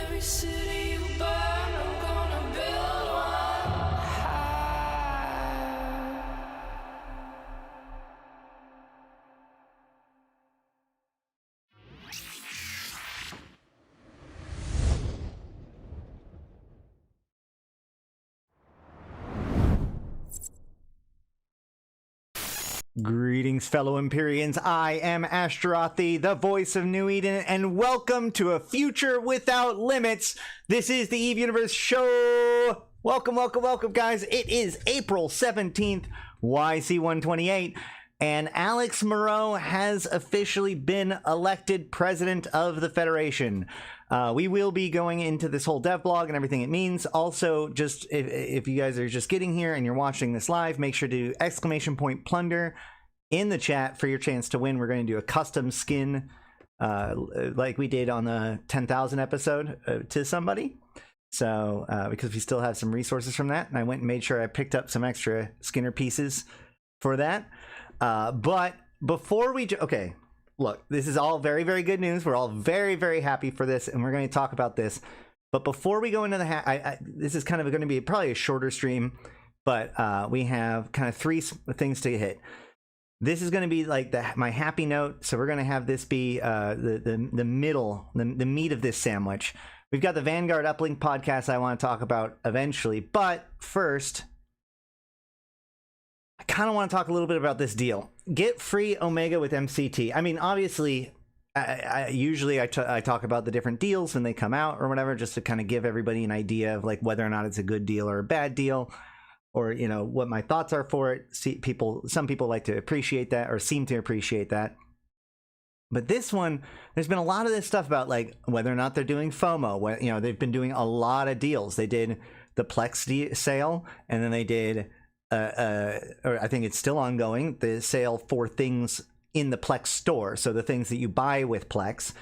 every city you burn, I'm gonna build one high. Greetings, fellow Empyreans. I am Ashtarothi, the voice of New Eden, and welcome to a future without limits. This is the Eve Universe show. Welcome, welcome, welcome, guys. It is April 17th, YC128, and Alex Moreau has officially been elected president of the Federation. We will be going into this whole dev blog and everything it means. Also, just if you guys are just getting here and you're watching this live, make sure to !plunder in the chat for your chance to win. We're going to do a custom skin like we did on the 10,000 episode to somebody. So because we still have some resources from that, and I went and made sure I picked up some extra SKINR pieces for that. But before we okay, look, this is all very, very good news. We're all very, very happy for this, and we're going to talk about this. But before we go into the this is kind of going to be probably a shorter stream, but we have kind of three things to hit. This is going to be like my happy note, so we're going to have this be the middle, the meat of this sandwich. We've got the Vanguard Uplink podcast I want to talk about eventually, but first, I kind of want to talk a little bit about this deal. Get free Omega with MCT. I mean, obviously, usually I talk about the different deals when they come out or whatever, just to kind of give everybody an idea of like whether or not it's a good deal or a bad deal, or you know what my thoughts are for it. Some people like to appreciate that or seem to appreciate that. But this one, there's been a lot of this stuff about like whether or not they're doing FOMO. You know, they've been doing a lot of deals. They did the Plex sale, and then they did. Or I think it's still ongoing, the sale for things in the Plex store, so the things that you buy with Plex.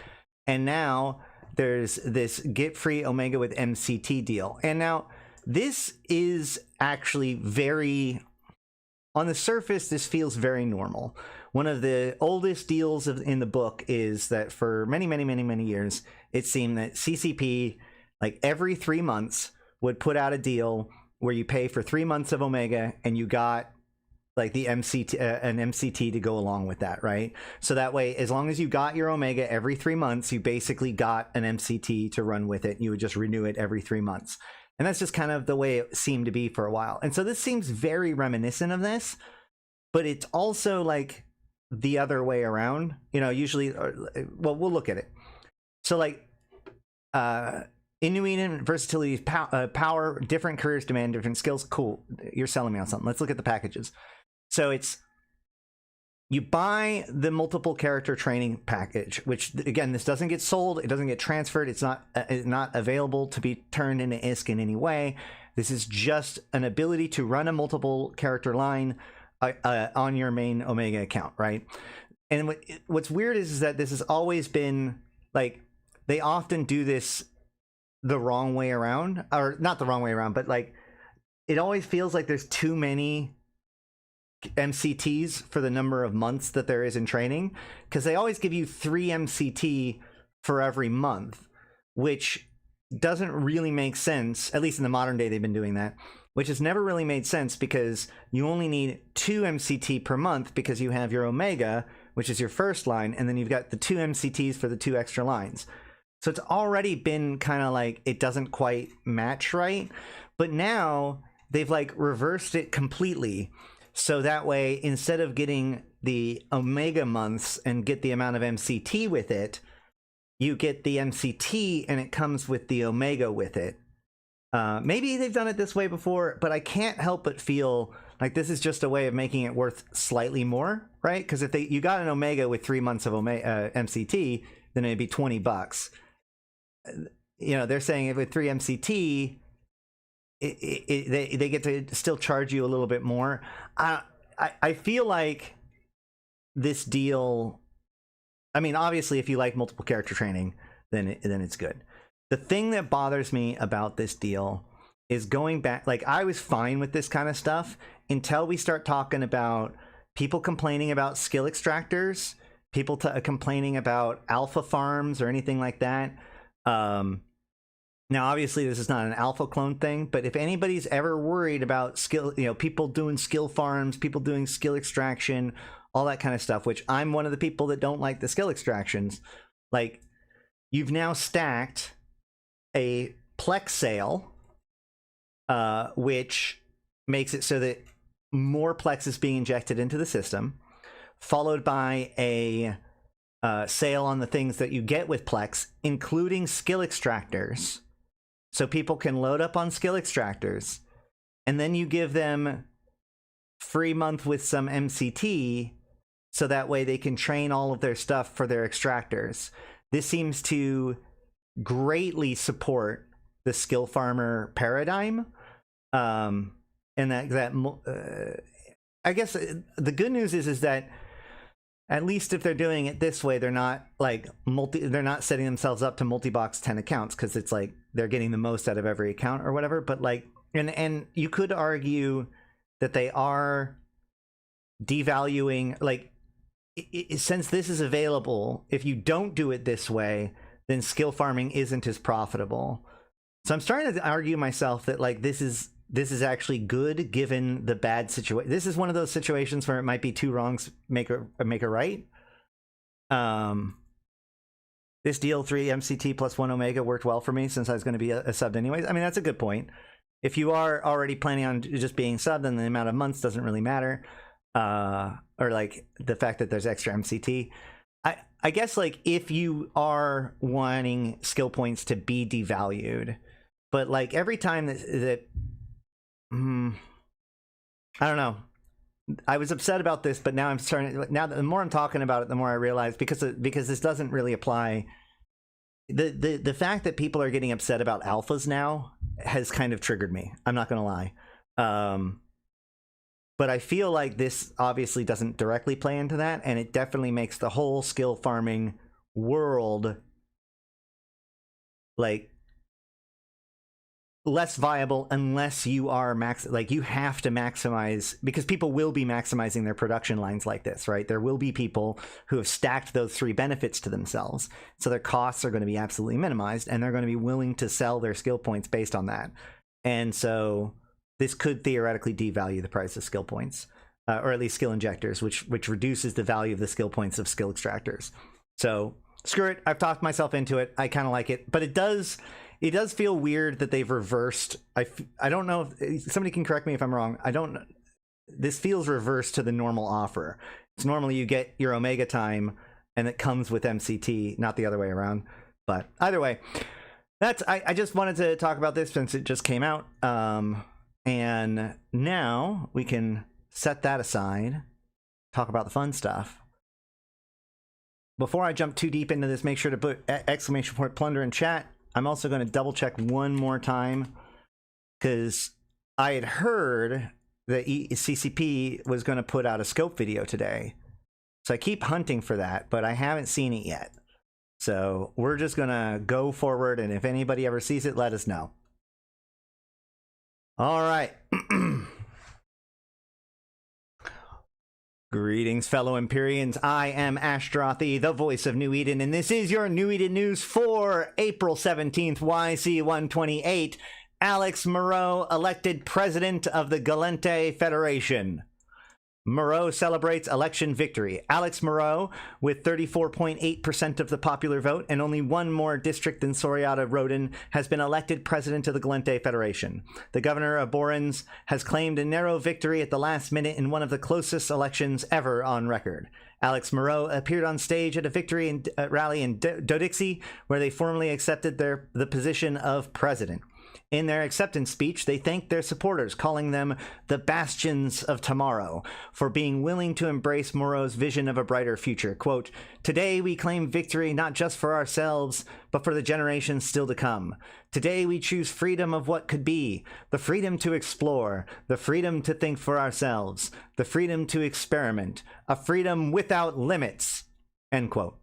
And now there's this get free Omega with MCT deal. And now this is actually very, on the surface, this feels very normal. One of the oldest deals in the book is that for many, many, many, many years, it seemed that CCP, like every 3 months, would put out a deal where you pay for 3 months of Omega and you got like the MCT, an MCT to go along with that, right? So that way, as long as you got your Omega every 3 months, you basically got an MCT to run with it. You would just renew it every 3 months. And that's just kind of the way it seemed to be for a while. And so this seems very reminiscent of this, but it's also like the other way around. You know, usually, well, we'll look at it. So like, in New Eden, versatility, power, different careers demand different skills. Cool. You're selling me on something. Let's look at the packages. So it's, you buy the multiple character training package, which again, this doesn't get sold. It doesn't get transferred. It's not available to be turned into ISK in any way. This is just an ability to run a multiple character line on your main Omega account, right? And what's weird is that this has always been like, they often do this the wrong way around, or not the wrong way around, but like it always feels like there's too many MCTs for the number of months that there is in training, because they always give you 3 MCT for every month, which doesn't really make sense. At least in the modern day, they've been doing that, which has never really made sense, because you only need 2 MCT per month because you have your Omega, which is your first line, and then you've got the 2 MCTs for the 2 extra lines. So it's already been kind of like, it doesn't quite match right. But now they've like reversed it completely. So that way, instead of getting the Omega months and get the amount of MCT with it, you get the MCT and it comes with the Omega with it. Maybe they've done it this way before, but I can't help but feel like this is just a way of making it worth slightly more, right? Because if you got an Omega with 3 months of MCT, then it'd be $20. You know, they're saying if with 3 MCT, they get to still charge you a little bit more. I feel like this deal, I mean, obviously, if you like multiple character training, then it's good. The thing that bothers me about this deal is going back, like I was fine with this kind of stuff until we start talking about people complaining about skill extractors, people complaining about alpha farms or anything like that. Now, obviously, this is not an alpha clone thing, but if anybody's ever worried about skill, people doing skill farms, people doing skill extraction, all that kind of stuff, which I'm one of the people that don't like the skill extractions, like, you've now stacked a Plex sale, which makes it so that more Plex is being injected into the system, followed by a sale on the things that you get with Plex, including skill extractors. So people can load up on skill extractors, and then you give them free month with some MCT, so that way they can train all of their stuff for their extractors. This seems to greatly support the skill farmer paradigm, and I guess the good news is that at least if they're doing it this way, they're not like they're not setting themselves up to multi-box 10 accounts, because it's like they're getting the most out of every account or whatever. But like, and you could argue that they are devaluing, like, since this is available, if you don't do it this way, then skill farming isn't as profitable. So I'm starting to argue myself that like this is actually good given the bad situation. This is one of those situations where it might be two wrongs make a right. This deal 3 MCT plus 1 Omega worked well for me since I was going to be a sub anyways. I mean, that's a good point. If you are already planning on just being sub, then the amount of months doesn't really matter. Or like the fact that there's extra MCT. I guess like if you are wanting skill points to be devalued, but like every time that I don't know. I was upset about this, but now I'm starting. Now the more I'm talking about it, the more I realize because this doesn't really apply. The fact that people are getting upset about alphas now has kind of triggered me. I'm not gonna lie, but I feel like this obviously doesn't directly play into that, and it definitely makes the whole skill farming world like less viable unless you are you have to maximize, because people will be maximizing their production lines like this, right? There will be people who have stacked those 3 benefits to themselves, so their costs are going to be absolutely minimized, and they're going to be willing to sell their skill points based on that. And so this could theoretically devalue the price of skill points, or at least skill injectors, which reduces the value of the skill points of skill extractors. So screw it, I've talked myself into it. I kind of like it, but it does feel weird that they've reversed. I don't know if somebody can correct me if I'm wrong. This feels reversed to the normal offer. It's normally you get your Omega time and it comes with MCT, not the other way around. But either way, I just wanted to talk about this since it just came out. And now we can set that aside, talk about the fun stuff. Before I jump too deep into this, make sure to put exclamation point plunder in chat. I'm also going to double check one more time, because I had heard that CCP was going to put out a scope video today. So I keep hunting for that, but I haven't seen it yet. So we're just going to go forward, and if anybody ever sees it, let us know. All right. Greetings, fellow Empyreans. I am Ashtarothi, the voice of New Eden, and this is your New Eden news for April 17th, YC128. Alex Moreau elected president of the Gallente Federation. Moreau celebrates election victory. Alex Moreau, with 34.8% of the popular vote and only one more district than Soriata Rodin, has been elected president of the Gallente Federation. The governor of Borans has claimed a narrow victory at the last minute in one of the closest elections ever on record. Alex Moreau appeared on stage at a victory rally in Dodixie, where they formally accepted the position of president. In their acceptance speech, they thanked their supporters, calling them the bastions of tomorrow, for being willing to embrace Moreau's vision of a brighter future. Quote, "Today we claim victory not just for ourselves, but for the generations still to come. Today we choose freedom of what could be, the freedom to explore, the freedom to think for ourselves, the freedom to experiment, a freedom without limits." End quote.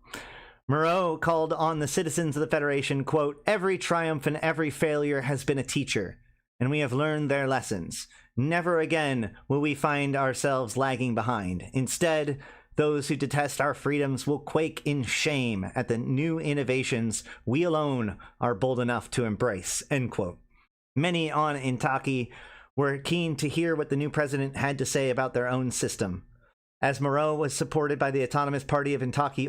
Moreau called on the citizens of the Federation, quote, "Every triumph and every failure has been a teacher, and we have learned their lessons. Never again will we find ourselves lagging behind. Instead, Those who detest our freedoms will quake in shame at the new innovations we alone are bold enough to embrace, end quote. Many on Intaki were keen to hear what the new president had to say about their own system. As Moreau was supported by the Autonomous Party of Intaki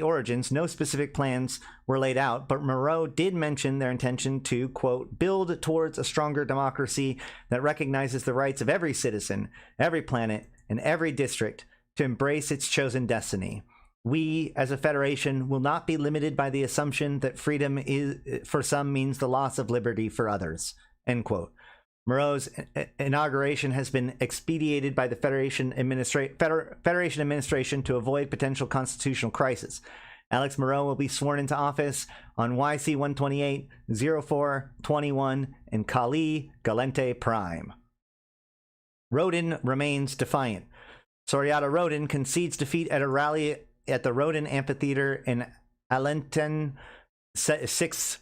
origins, no specific plans were laid out, but Moreau did mention their intention to, quote, build towards a stronger democracy that recognizes the rights of every citizen, every planet, and every district to embrace its chosen destiny. We, as a federation, will not be limited by the assumption that freedom is, for some means the loss of liberty for others, end quote. Moreau's inauguration has been expedited by the Federation administration to avoid potential constitutional crisis. Alex Moreau will be sworn into office on YC128.04.17 in Kali Galente Prime. Rodin remains defiant. Soriata Rodin concedes defeat at a rally at the Rodin Amphitheater in Alenten 6th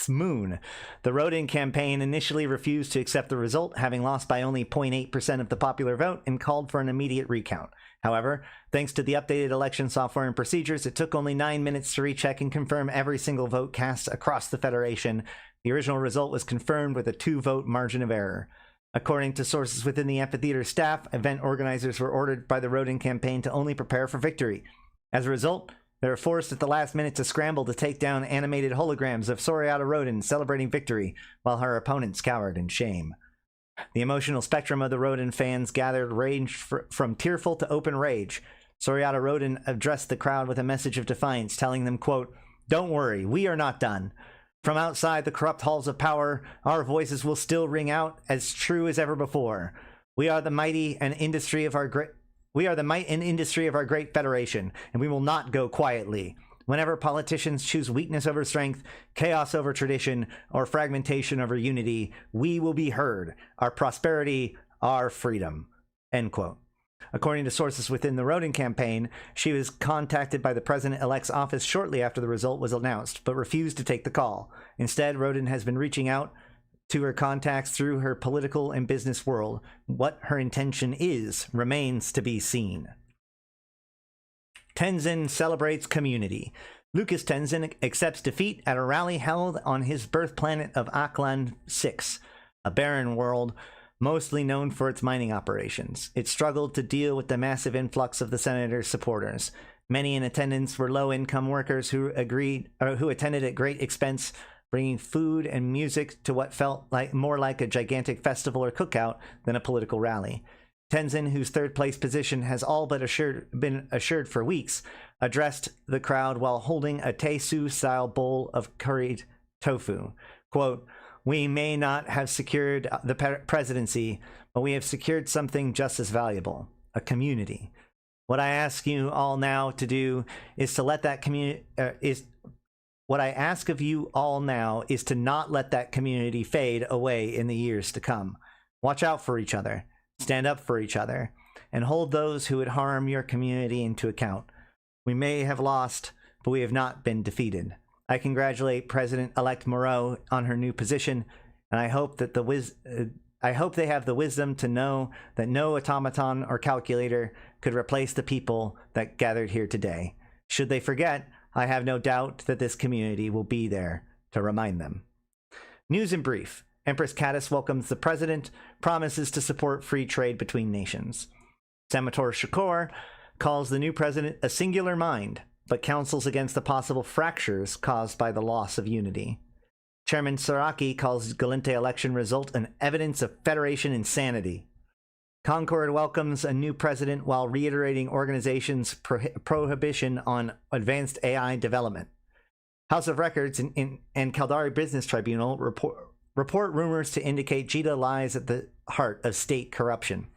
Moon. The Rodin campaign initially refused to accept the result, having lost by only 0.8% of the popular vote, and called for an immediate recount. However, thanks to the updated election software and procedures, it took only 9 minutes to recheck and confirm every single vote cast across the Federation. The original result was confirmed with a 2-vote margin of error. According to sources within the amphitheater staff, event organizers were ordered by the Rodin campaign to only prepare for victory. As a result, they were forced at the last minute to scramble to take down animated holograms of Soriata Rodin celebrating victory, while her opponents cowered in shame. The emotional spectrum of the Rodin fans gathered ranged from tearful to open rage. Soriata Rodin addressed the crowd with a message of defiance, telling them, quote, "Don't worry, we are not done. From outside the corrupt halls of power, our voices will still ring out as true as ever before. We are the might and industry of our great federation, and we will not go quietly. Whenever politicians choose weakness over strength, chaos over tradition, or fragmentation over unity, we will be heard. Our prosperity, our freedom." End quote. According to sources within the Rodin campaign, she was contacted by the president-elect's office shortly after the result was announced, but refused to take the call. Instead, Rodin has been reaching out to her contacts through her political and business world. What her intention is remains to be seen. Tenzin celebrates community. Lucas Tenzin accepts defeat at a rally held on his birth planet of Aklan 6, a barren world mostly known for its mining operations. It struggled to deal with the massive influx of the senator's supporters. Many in attendance were low-income workers who attended at great expense, bringing food and music to what felt more like a gigantic festival or cookout than a political rally. Tenzin, whose third-place position has all but been assured for weeks, addressed the crowd while holding a Teisu-style bowl of curried tofu. Quote, "We may not have secured the presidency, but we have secured something just as valuable, a community. What I ask you all now to do is to let that community What I ask of you all now is to not let that community fade away in the years to come. Watch out for each other, stand up for each other, and hold those who would harm your community into account. We may have lost, but we have not been defeated. I congratulate President-elect Moreau on her new position, and I hope that they have the wisdom to know that no automaton or calculator could replace the people that gathered here today. Should they forget, I have no doubt that this community will be there to remind them." News in brief. Empress Caddis welcomes the president, promises to support free trade between nations. Samator Shakor calls the new president a singular mind, but counsels against the possible fractures caused by the loss of unity. Chairman Saraki calls Galente election result an evidence of Federation insanity. Concord welcomes a new president while reiterating organization's prohibition on advanced AI development. House of Records and Caldari Business Tribunal report rumors to indicate Jita lies at the heart of state corruption.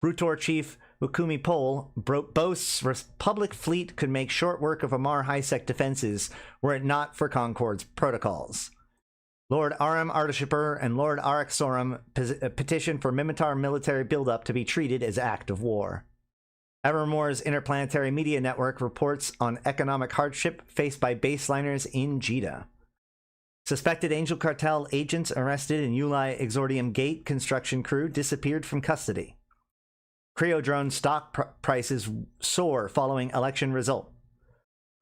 Brutor Chief Wukumi Pol boasts Republic fleet could make short work of Amar high-sec defenses were it not for Concord's protocols. Lord Aram Ardashipur and Lord Arak Sorum petition for Mimitar military buildup to be treated as act of war. Evermore's interplanetary media network reports on economic hardship faced by baseliners in Jita. Suspected Angel Cartel agents arrested in Ulai Exordium Gate construction crew disappeared from custody. Creo drone stock prices soar following election result.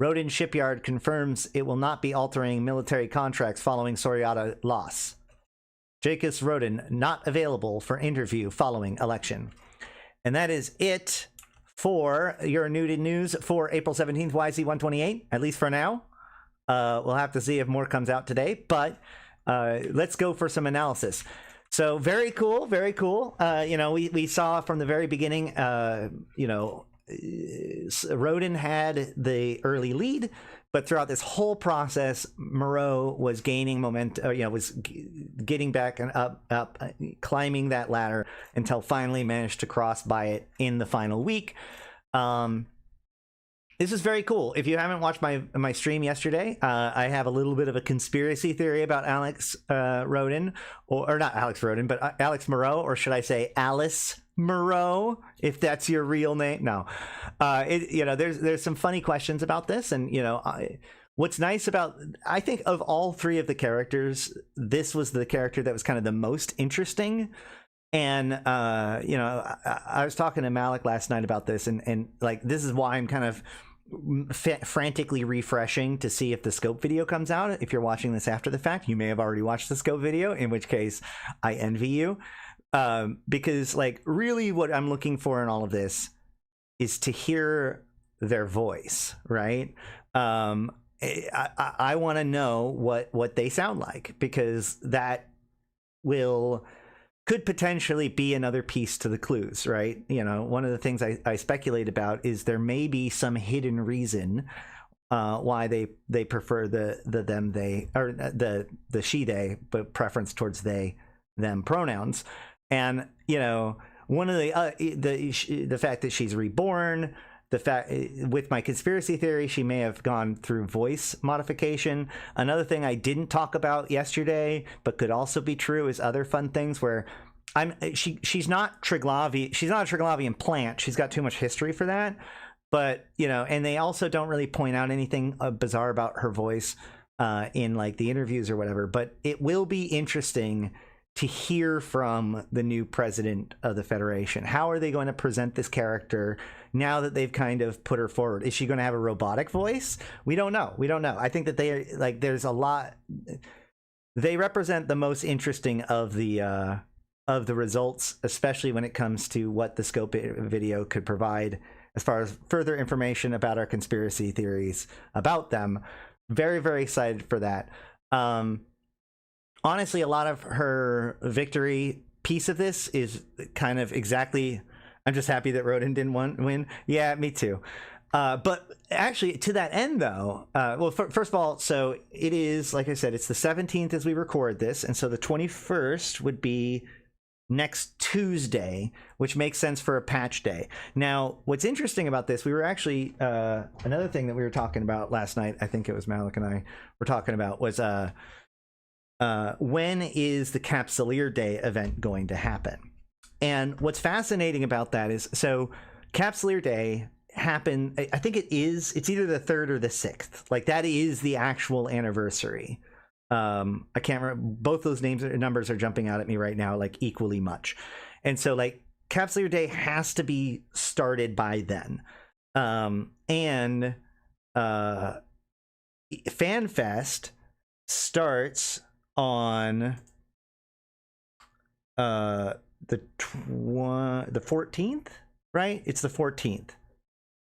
Rodin Shipyard confirms it will not be altering military contracts following Soryata loss. Jacobs Rodin not available for interview following election. And that is it for your nuded news for April 17th, YC128, at least for now. We'll have to see if more comes out today, but let's go for some analysis. So very cool, very cool. We saw from the very beginning, Rodin had the early lead, but throughout this whole process, Moreau was gaining momentum, was getting back and up, climbing that ladder until finally managed to cross by it in the final week. This is very cool. If you haven't watched my stream yesterday, I have a little bit of a conspiracy theory about Alex Rodin, or not Alex Rodin, but Alex Moreau, or should I say Alice Moreau, if that's your real name. No, there's some funny questions about this, and what's nice about, I think of all three of the characters, this was the character that was kind of the most interesting. And I was talking to Malak last night about this, and like this is why I'm kind of frantically refreshing to see if the scope video comes out. If you're watching this after the fact, you may have already watched the scope video, in which case I envy you, because like really what I'm looking for in all of this is to hear their voice, right? I want to know what they sound like, because that could potentially be another piece to the clues, right? One of the things I speculate about is there may be some hidden reason why they prefer the them they, or the she they, but preference towards they them pronouns. And one of the fact that she's reborn, the fact with my conspiracy theory, she may have gone through voice modification. Another thing I didn't talk about yesterday, but could also be true, is other fun things where she's not Triglavi. She's not a Triglavian plant. She's got too much history for that. But and they also don't really point out anything bizarre about her voice in like the interviews or whatever. But it will be interesting to hear from the new president of the Federation. How are they going to present this character now that they've kind of put her forward? Is she going to have a robotic voice? We don't know. I think that there's a lot. They represent the most interesting of the results, especially when it comes to what the scope video could provide as far as further information about our conspiracy theories about them. Very, very excited for that. Honestly, a lot of her victory piece of this is kind of exactly, I'm just happy that Rodin didn't win. Yeah, me too. But actually, to that end, though, first of all, so it is, like I said, it's the 17th as we record this, and so the 21st would be next Tuesday, which makes sense for a patch day. Now, what's interesting about this, we were actually, another thing that we were talking about last night, I think it was Malak and I were talking about, was when is the Capsuleer Day event going to happen? And what's fascinating about that is, so Capsuleer Day happened, I think it's either the 3rd or the 6th. Like that is the actual anniversary. I can't remember, both those numbers are jumping out at me right now, like equally much. And so like Capsuleer Day has to be started by then. And FanFest starts on the 14th, right? It's the 14th.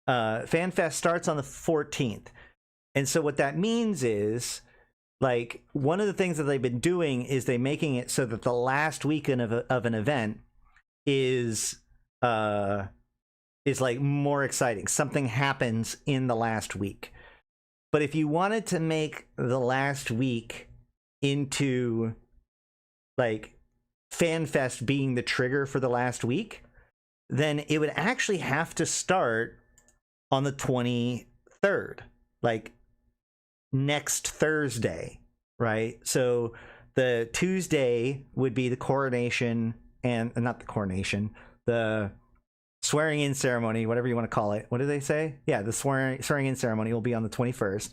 FanFest starts on the 14th. And so what that means is, like, one of the things that they've been doing is they're making it so that the last weekend of an event is like more exciting. Something happens in the last week. But if you wanted to make the last week into like FanFest being the trigger for the last week, then it would actually have to start on the 23rd, like next Thursday, right? So the Tuesday would be the coronation, and not the coronation, the swearing in ceremony, whatever you want to call it. What do they say? Yeah, the swearing in ceremony will be on the 21st.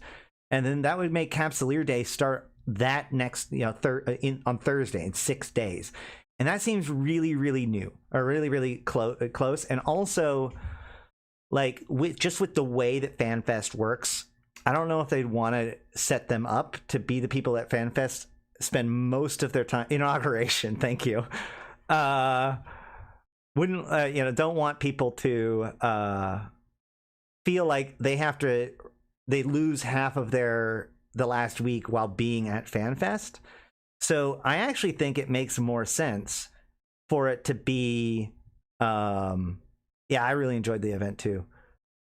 And then that would make Capsuleer Day start that next, on Thursday in 6 days. And that seems really, really new, or really, really close. And also, like, with the way that FanFest works, I don't know if they'd want to set them up to be the people at FanFest spend most of their time inauguration. Thank you. Wouldn't don't want people to feel like they lose half of the last week while being at FanFest. So I actually think it makes more sense for it to be, I really enjoyed the event too.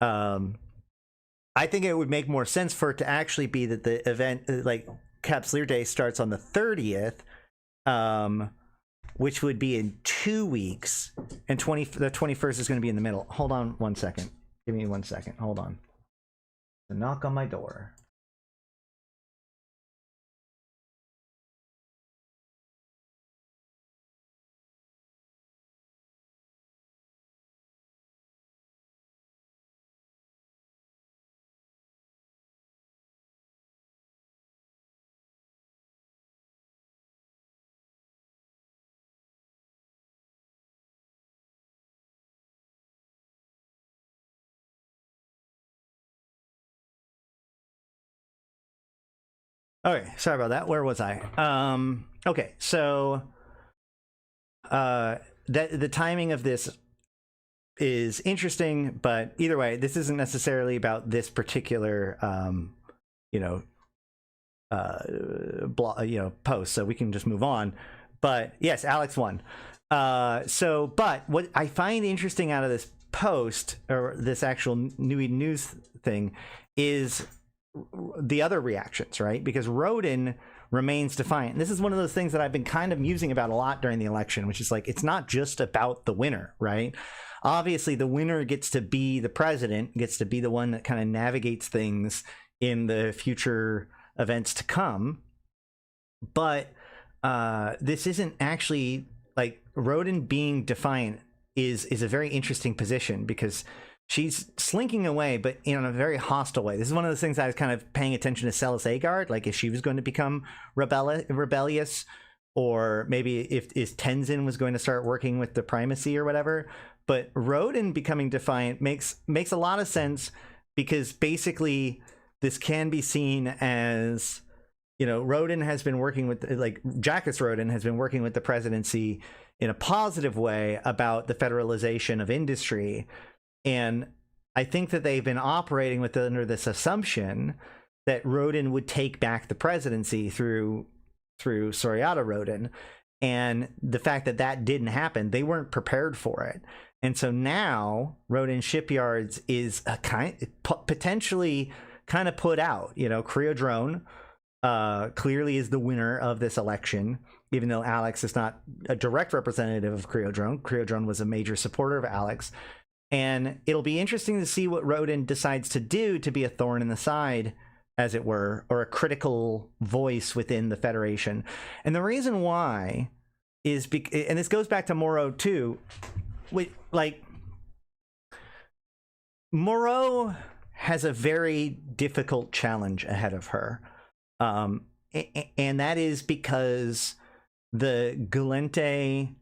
I think it would make more sense for it to actually be that the event, like Capsuleer Day, starts on the 30th, which would be in 2 weeks, and the 21st is going to be in the middle. Hold on 1 second. Give me 1 second. Hold on. A knock on my door. Okay, sorry about that. Where was I? Okay, so the timing of this is interesting, but either way, this isn't necessarily about this particular post, so we can just move on. But yes, Alex won. But what I find interesting out of this post, or this actual New Eden News thing, is the other reactions, right? Because Roden remains defiant. And this is one of those things that I've been kind of musing about a lot during the election, which is like, it's not just about the winner, right? Obviously, the winner gets to be the president, gets to be the one that kind of navigates things in the future events to come. But this isn't actually, like, Roden being defiant is a very interesting position, because she's slinking away, but in a very hostile way. This is one of those things I was kind of paying attention to Celis Agard, like if she was going to become rebellious, or maybe if Tenzin was going to start working with the primacy or whatever. But Roden becoming defiant makes a lot of sense, because basically this can be seen as, Roden has been working with, like, Jackus Roden has been working with the presidency in a positive way about the federalization of industry. And I think that they've been operating under this assumption that Roden would take back the presidency through Soriata Roden. And the fact that that didn't happen, they weren't prepared for it. And so now Roden Shipyards is potentially kind of put out. Creodrone clearly is the winner of this election, even though Alex is not a direct representative of Creodrone. Creodrone was a major supporter of Alex. And it'll be interesting to see what Roden decides to do to be a thorn in the side, as it were, or a critical voice within the Federation. And the reason why is, and this goes back to Moreau too, like, Moreau has a very difficult challenge ahead of her. And that is because the Gallente,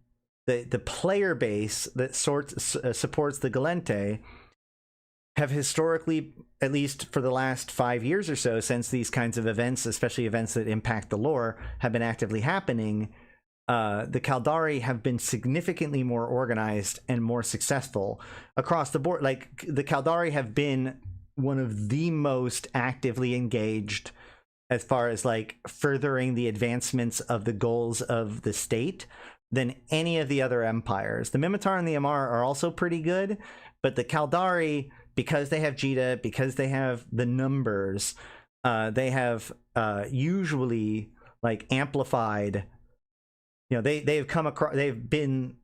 the player base that supports the Gallente, have historically, at least for the last 5 years or so, since these kinds of events, especially events that impact the lore, have been actively happening, the Caldari have been significantly more organized and more successful across the board. Like, the Caldari have been one of the most actively engaged as far as, like, furthering the advancements of the goals of the state than any of the other empires. The Mimitar and the Amar are also pretty good, but the Caldari, because they have Jita, because they have the numbers, they have usually, like, amplified. They've come across. They've been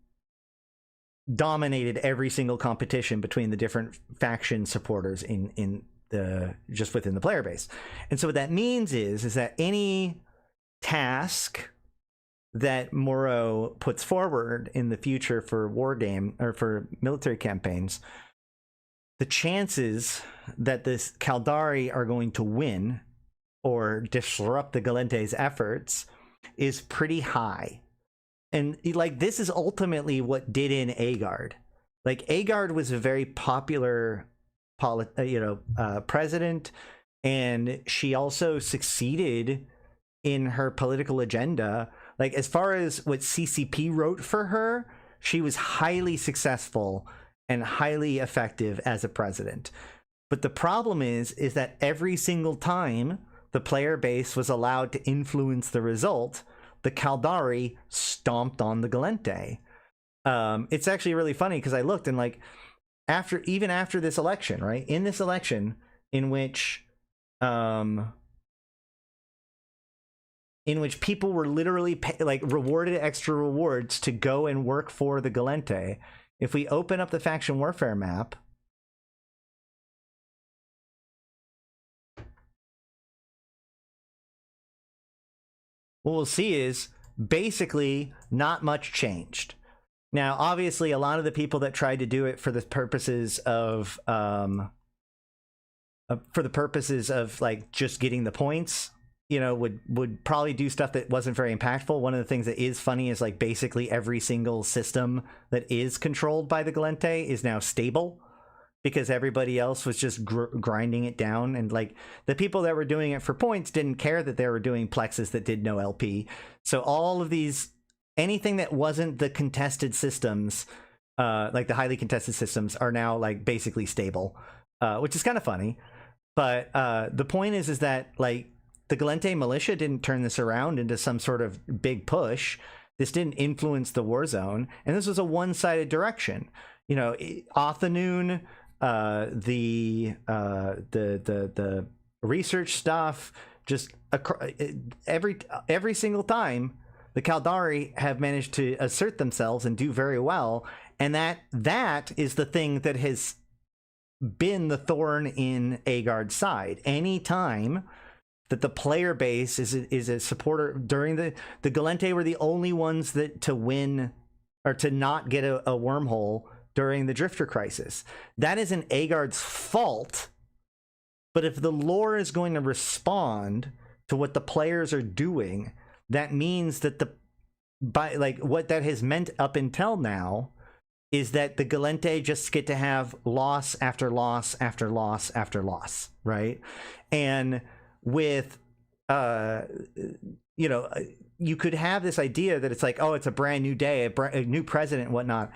dominated every single competition between the different faction supporters in the just within the player base. And so what that means is that any task that Moreau puts forward in the future for war game or for military campaigns, the chances that this Caldari are going to win or disrupt the Gallente's efforts is pretty high. And like this is ultimately what did in Agard. Like Agard was a very popular president, and she also succeeded in her political agenda. Like as far as what CCP wrote for her, she was highly successful and highly effective as a president. But the problem is that every single time the player base was allowed to influence the result, the Caldari stomped on the Gallente. It's actually really funny because I looked and like even after this election, right? In this election in which people were literally rewarded extra rewards to go and work for the Gallente. If we open up the faction warfare map, what we'll see is basically not much changed. Now, obviously, a lot of the people that tried to do it for the purposes of like just getting the points, you know, would probably do stuff that wasn't very impactful. One of the things that is funny is like basically every single system that is controlled by the Gallente is now stable, because everybody else was just grinding it down. And like the people that were doing it for points didn't care that they were doing plexes that did no LP. So all of these, anything that wasn't the contested systems, like the highly contested systems, are now like basically stable, which is kind of funny. But the point is that like the Gallente militia didn't turn this around into some sort of big push. This didn't influence the war zone, and this was a one-sided direction. You know, Othanoon, the research stuff, just every single time the Caldari have managed to assert themselves and do very well, and that is the thing that has been the thorn in Agard's side. Any time that the player base is a supporter during the Gallente were the only ones that to win or to not get a wormhole during the Drifter Crisis. That isn't Agard's fault, but if the lore is going to respond to what the players are doing, that means that what that has meant up until now is that the Gallente just get to have loss after loss after loss after loss, right? And with you know, you could have this idea that it's like, oh, it's a brand new day, a new president and whatnot.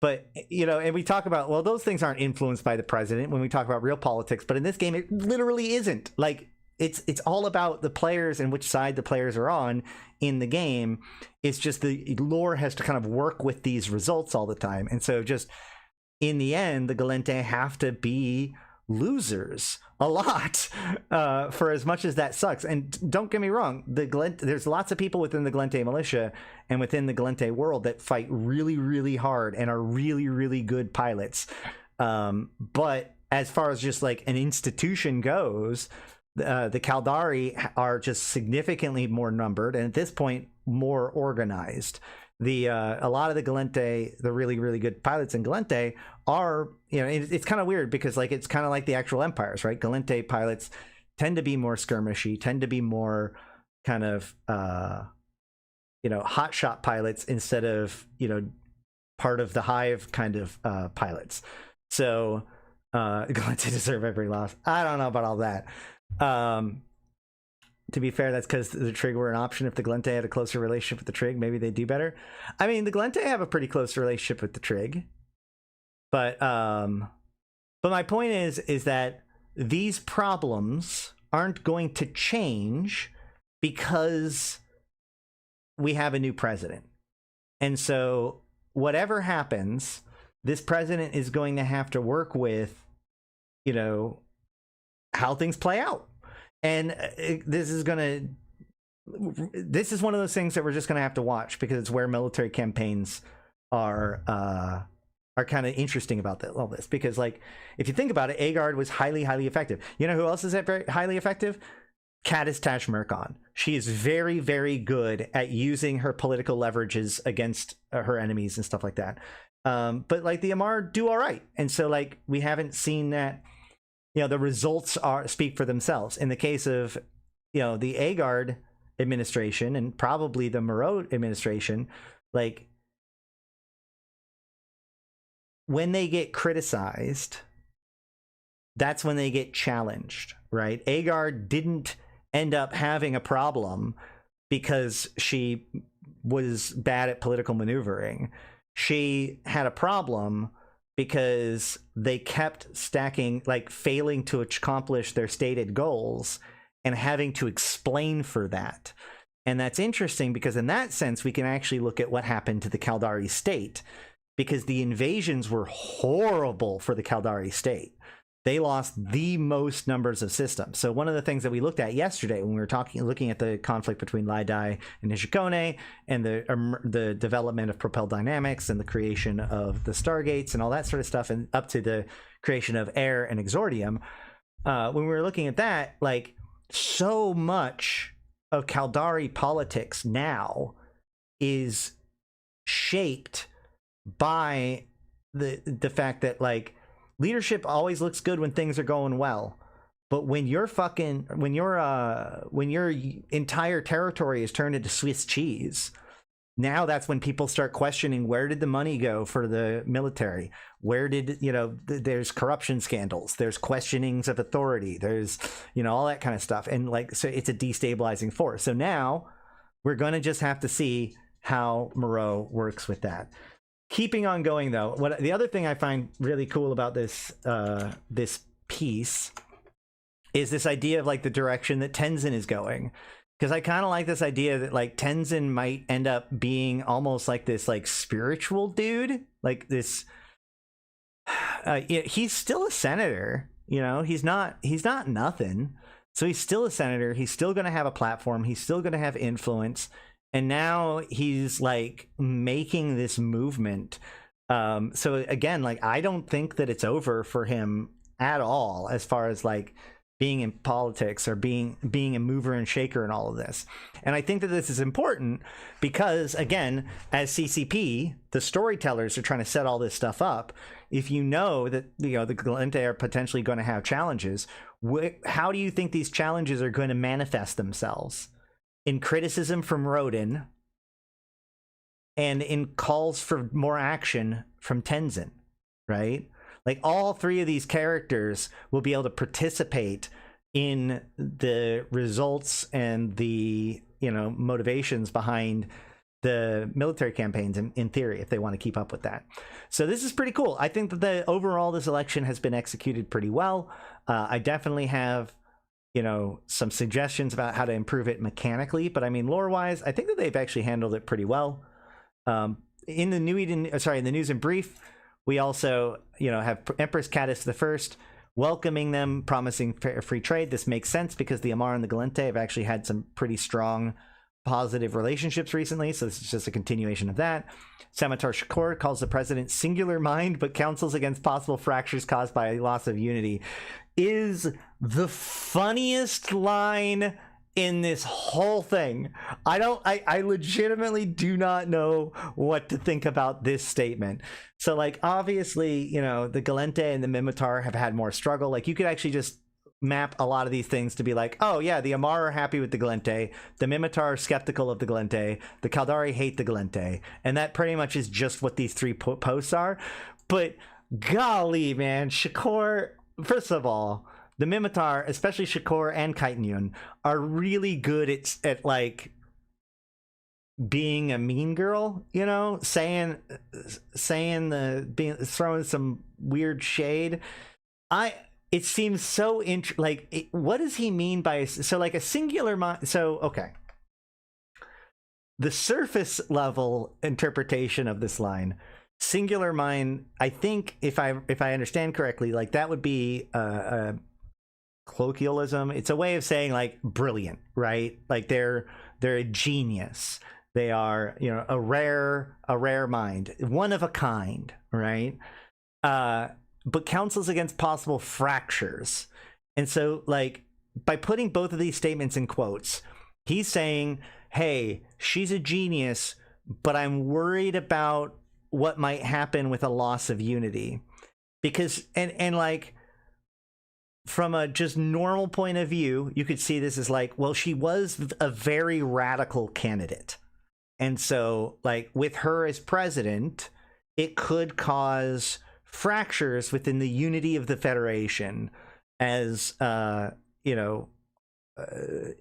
But, you know, and we talk about, well, those things aren't influenced by the president when we talk about real politics. But in this game, it literally isn't. Like, it's all about the players and which side the players are on in the game. It's just the lore has to kind of work with these results all the time. And so just in the end, the Gallente have to be losers a lot, for as much as that sucks. And don't get me wrong, there's lots of people within the Gallente militia and within the Gallente world that fight really, really hard and are really, really good pilots. But as far as just like an institution goes, the Caldari are just significantly more numbered, and at this point more organized. A lot of the Gallente, the really, really good pilots in Gallente are, you know, it's kind of weird because like it's kind of like the actual empires, right? Gallente pilots tend to be more skirmishy, tend to be more kind of you know, hotshot pilots instead of, you know, part of the hive kind of pilots. So Gallente deserve every loss. I don't know about all that. To be fair, that's because the Trig were an option. If the Gallente had a closer relationship with the Trig, maybe they'd do better. I mean, the Gallente have a pretty close relationship with the Trig. But my point is that these problems aren't going to change because we have a new president. And so whatever happens, this president is going to have to work with, you know, how things play out. And this is one of those things that we're just going to have to watch, because it's where military campaigns are kind of interesting about all this. Because, like, if you think about it, Agard was highly, highly effective. You know who else is very highly effective? Caddis Tashmerkon. She is very, very good at using her political leverages against her enemies and stuff like that. But, like, the Amar do all right. And so, like, we haven't seen that. You know, the results speak for themselves. In the case of, you know, the Agard administration and probably the Moreau administration, like when they get criticized, that's when they get challenged, right? Agar didn't end up having a problem because she was bad at political maneuvering. She had a problem because they kept stacking, like failing to accomplish their stated goals and having to explain for that. And that's interesting because in that sense, we can actually look at what happened to the Caldari state, because the invasions were horrible for the Caldari state. They lost the most numbers of systems. So one of the things that we looked at yesterday when we were looking at the conflict between Laidai and Nishikone and the development of Propel Dynamics and the creation of the Stargates and all that sort of stuff, and up to the creation of Air and Exordium, when we were looking at that, like, so much of Caldari politics now is shaped by the fact that, like, leadership always looks good when things are going well, but when your entire territory is turned into Swiss cheese, now that's when people start questioning, where did the money go for the military? Where did, there's corruption scandals, there's questionings of authority, there's, all that kind of stuff. And like, so it's a destabilizing force. So now we're going to just have to see how Moreau works with that. Keeping on going, though, the other thing I find really cool about this piece is this idea of like the direction that Tenzin is going, because I kind of like this idea that like Tenzin might end up being almost like this like spiritual dude, like this. He's still a senator, he's not nothing. So he's still a senator. He's still going to have a platform. He's still going to have influence. And now he's like making this movement. So again, like, I don't think that it's over for him at all, as far as like being in politics or being a mover and shaker and all of this. And I think that this is important because, again, as CCP, the storytellers are trying to set all this stuff up. If you know that, the Gallente are potentially going to have challenges, how do you think these challenges are going to manifest themselves? In criticism from Rodin and in calls for more action from Tenzin, right? Like, all three of these characters will be able to participate in the results and the, motivations behind the military campaigns in theory, if they want to keep up with that. So this is pretty cool. I think that overall this election has been executed pretty well. I definitely have some suggestions about how to improve it mechanically, but I mean, lore-wise, I think that they've actually handled it pretty well. In the news and brief, we also, have Empress Caddis I welcoming them, promising free trade. This makes sense because the Amar and the Gallente have actually had some pretty strong positive relationships recently, so this is just a continuation of that. Samatar Shakur calls the president singular mind, but counsels against possible fractures caused by a loss of unity, is the funniest line in this whole thing. I legitimately do not know what to think about this statement. So, like, obviously, the Gallente and the Mimitar have had more struggle. Like, you could actually just map a lot of these things to be like, oh yeah, the Amar are happy with the Gallente, the Mimitar are skeptical of the Gallente, the Caldari hate the Gallente, and that pretty much is just what these three posts are. But golly, man, Shakur, first of all, the Mimitar, especially Shakur and Kaitanyun, are really good at like being a mean girl, throwing some weird shade. It seems so what does he mean by, so like a singular mind? So, okay. The surface level interpretation of this line, singular mind, I think if I understand correctly, like that would be a colloquialism. It's a way of saying like brilliant, right? Like they're a genius. They are, a rare mind, one of a kind, right? But counsels against possible fractures. And so, like, by putting both of these statements in quotes, he's saying, hey, she's a genius, but I'm worried about what might happen with a loss of unity. Because, and like, from a just normal point of view, you could see this as like, well, she was a very radical candidate, And so, like, with her as president, it could cause fractures within the unity of the Federation, as you know,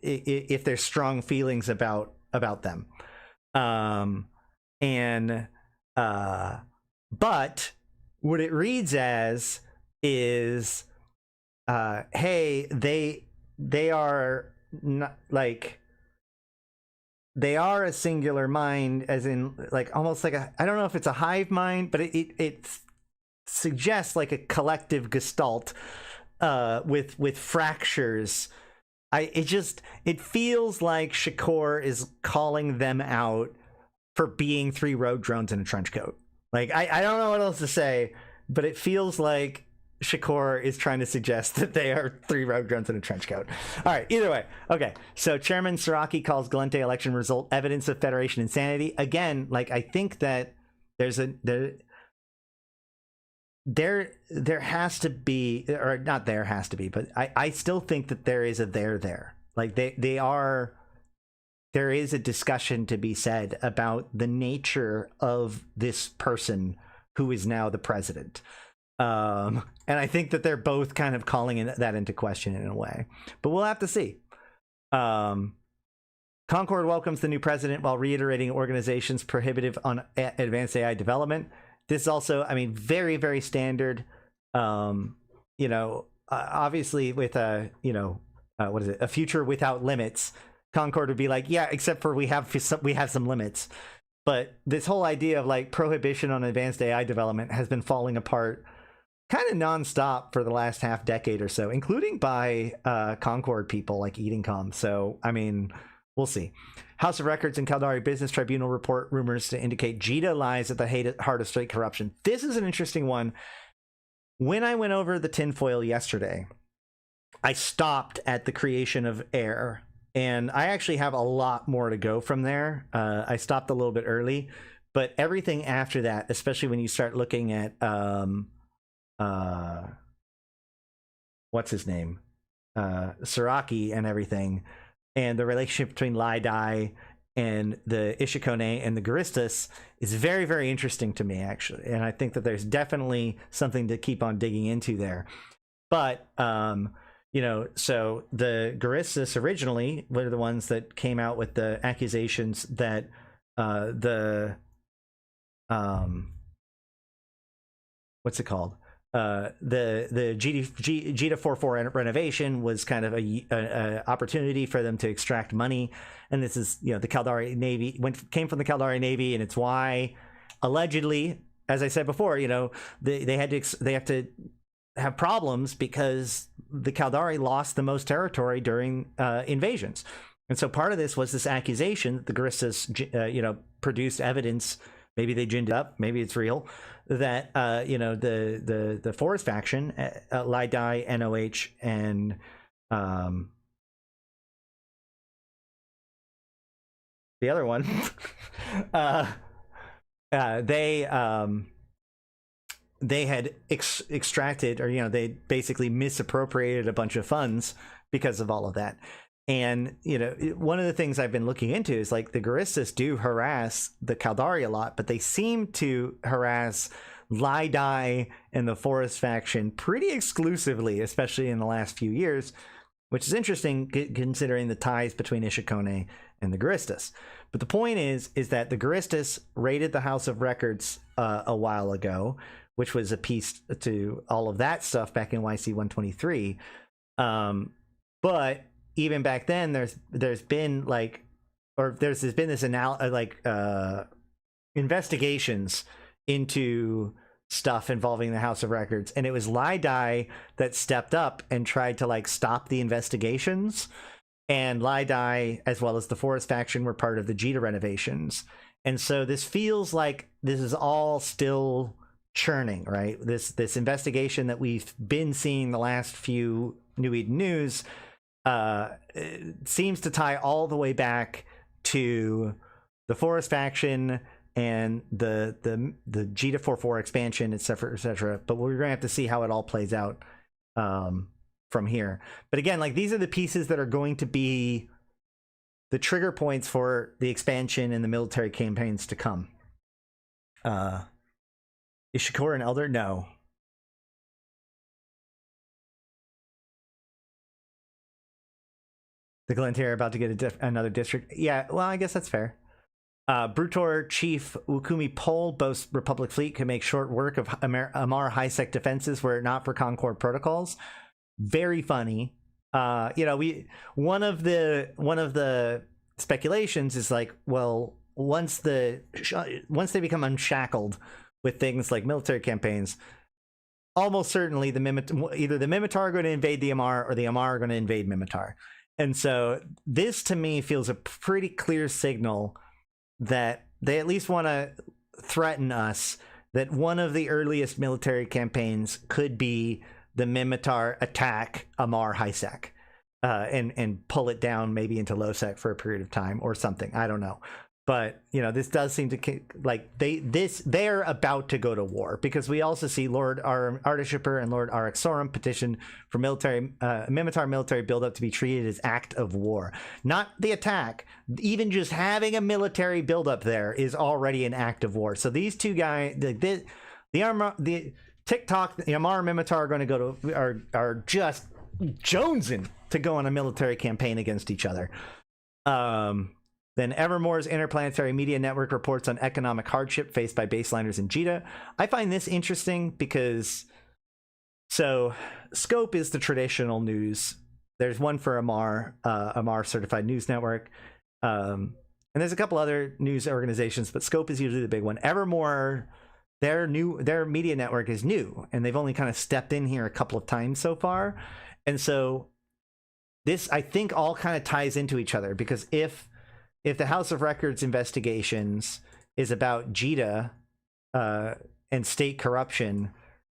if there's strong feelings about them. And but what it reads as is, hey, they are not, like, they are a singular mind, as in, like, almost like I don't know if it's a hive mind, but it suggests like a collective gestalt with fractures. It feels like Shakor is calling them out for being 3 rogue drones in a trench coat. Like, I don't know what else to say, but it feels like Shakor is trying to suggest that they are 3 rogue drones in a trench coat. All right, either way. Okay, so Chairman Saraki calls Gallente election result evidence of Federation insanity. Again, like, I think that there has to be, or not there has to be, but I still think that there is a there. Like, there is a discussion to be said about the nature of this person who is now the president. And I think that they're both kind of calling that into question in a way, but we'll have to see. Concord welcomes the new president while reiterating organization's prohibitive on advanced AI development. This is also, I mean, very, very standard. You know, obviously with a, you know, what is it? A future without limits. Concord would be like, yeah, except for we have some limits. But this whole idea of like prohibition on advanced AI development has been falling apart kind of nonstop for the last half decade or so, including by Concord people like Eatingcom. So, I mean, we'll see. House of Records and Caldari Business Tribunal report rumors to indicate JITA lies at the heart of state corruption. This is an interesting one. When I went over the tinfoil yesterday, I stopped at the creation of air, and I actually have a lot more to go from there. I stopped a little bit early, but everything after that, especially when you start looking at what's his name, Saraki and everything, and the relationship between Laidai and the Ishikone and the Garistas is very, very interesting to me, actually. And I think that there's definitely something to keep on digging into there. But you know, so the Garistas originally were the ones that came out with the accusations that the what's it called? The Jita 4.4 renovation was kind of a opportunity for them to extract money, and this is, you know, the Caldari Navy came from the Caldari Navy, and it's why allegedly, as I said before, you know, they have to have problems because the Caldari lost the most territory during invasions, and so part of this was this accusation that the Garistas, you know, produced evidence. Maybe they ginned it up, maybe it's real, that you know, the Forest faction, Laidai, NOH, and the other one, they had extracted, or, you know, they basically misappropriated a bunch of funds because of all of that. And, you know, one of the things I've been looking into is, like, the Garistas do harass the Caldari a lot, but they seem to harass Laidai and the Forest faction pretty exclusively, especially in the last few years, which is interesting considering the ties between Ishikone and the Garistas. But the point is that the Garistas raided the House of Records a while ago, which was a piece to all of that stuff back in YC123. But even back then, there's been like, or there's been this investigations into stuff involving the House of Records, and it was Laidai that stepped up and tried to, like, stop the investigations. And Laidai, as well as the Forest faction, were part of the Jita renovations. And so this feels like this is all still churning, right? This investigation that we've been seeing the last few New Eden news seems to tie all the way back to the Forest faction and the Jita 4.4 expansion, etc. But we're gonna have to see how it all plays out from here. But again, like, these are the pieces that are going to be the trigger points for the expansion and the military campaigns to come. Is Shakor an elder? No. The Glentir are about to get another district. Yeah, well, I guess that's fair. Brutor Chief Ukumi Pol boasts Republic fleet can make short work of Amar high-sec defenses were it not for Concord protocols. Very funny. You know, one of the speculations is like, well, once they become unshackled with things like military campaigns, almost certainly either the Minmatar are going to invade the Amar or the Amar are going to invade Minmatar. And so this to me feels a pretty clear signal that they at least want to threaten us that one of the earliest military campaigns could be the Minmatar attack Amar high-sec and pull it down maybe into low-sec for a period of time or something. I don't know. But, you know, this does seem to, like, they're about to go to war, because we also see Lord Ardashipper and Lord Araxorum petition for Minmatar military buildup to be treated as act of war. Not the attack. Even just having a military buildup there is already an act of war. So these two guys, the TikTok, the Amar and Minmatar are going to go to, are just jonesing to go on a military campaign against each other. Then Evermore's Interplanetary Media Network reports on economic hardship faced by baseliners in Jita. I find this interesting because, so Scope is the traditional news. There's one for Amar Certified News Network. And there's a couple other news organizations, but Scope is usually the big one. Evermore, their media network is new, and they've only kind of stepped in here a couple of times so far. And so this, I think, all kind of ties into each other, because if the House of Records investigations is about Jita and state corruption,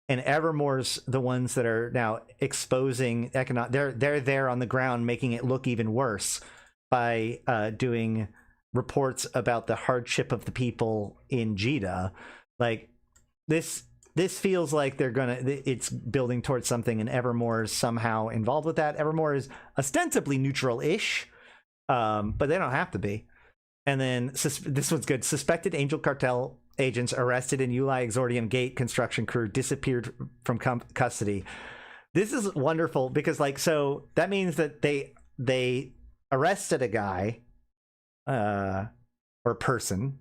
and Evermore's the ones that are now exposing they're there on the ground making it look even worse by doing reports about the hardship of the people in Jita. Like, this feels like it's building towards something, and Evermore's somehow involved with that. Evermore is ostensibly neutral-ish, but they don't have to be. And then this one's good. Suspected Angel Cartel agents arrested in Uli Exordium Gate construction crew disappeared from custody. This is wonderful because, like, so that means that they arrested a guy or person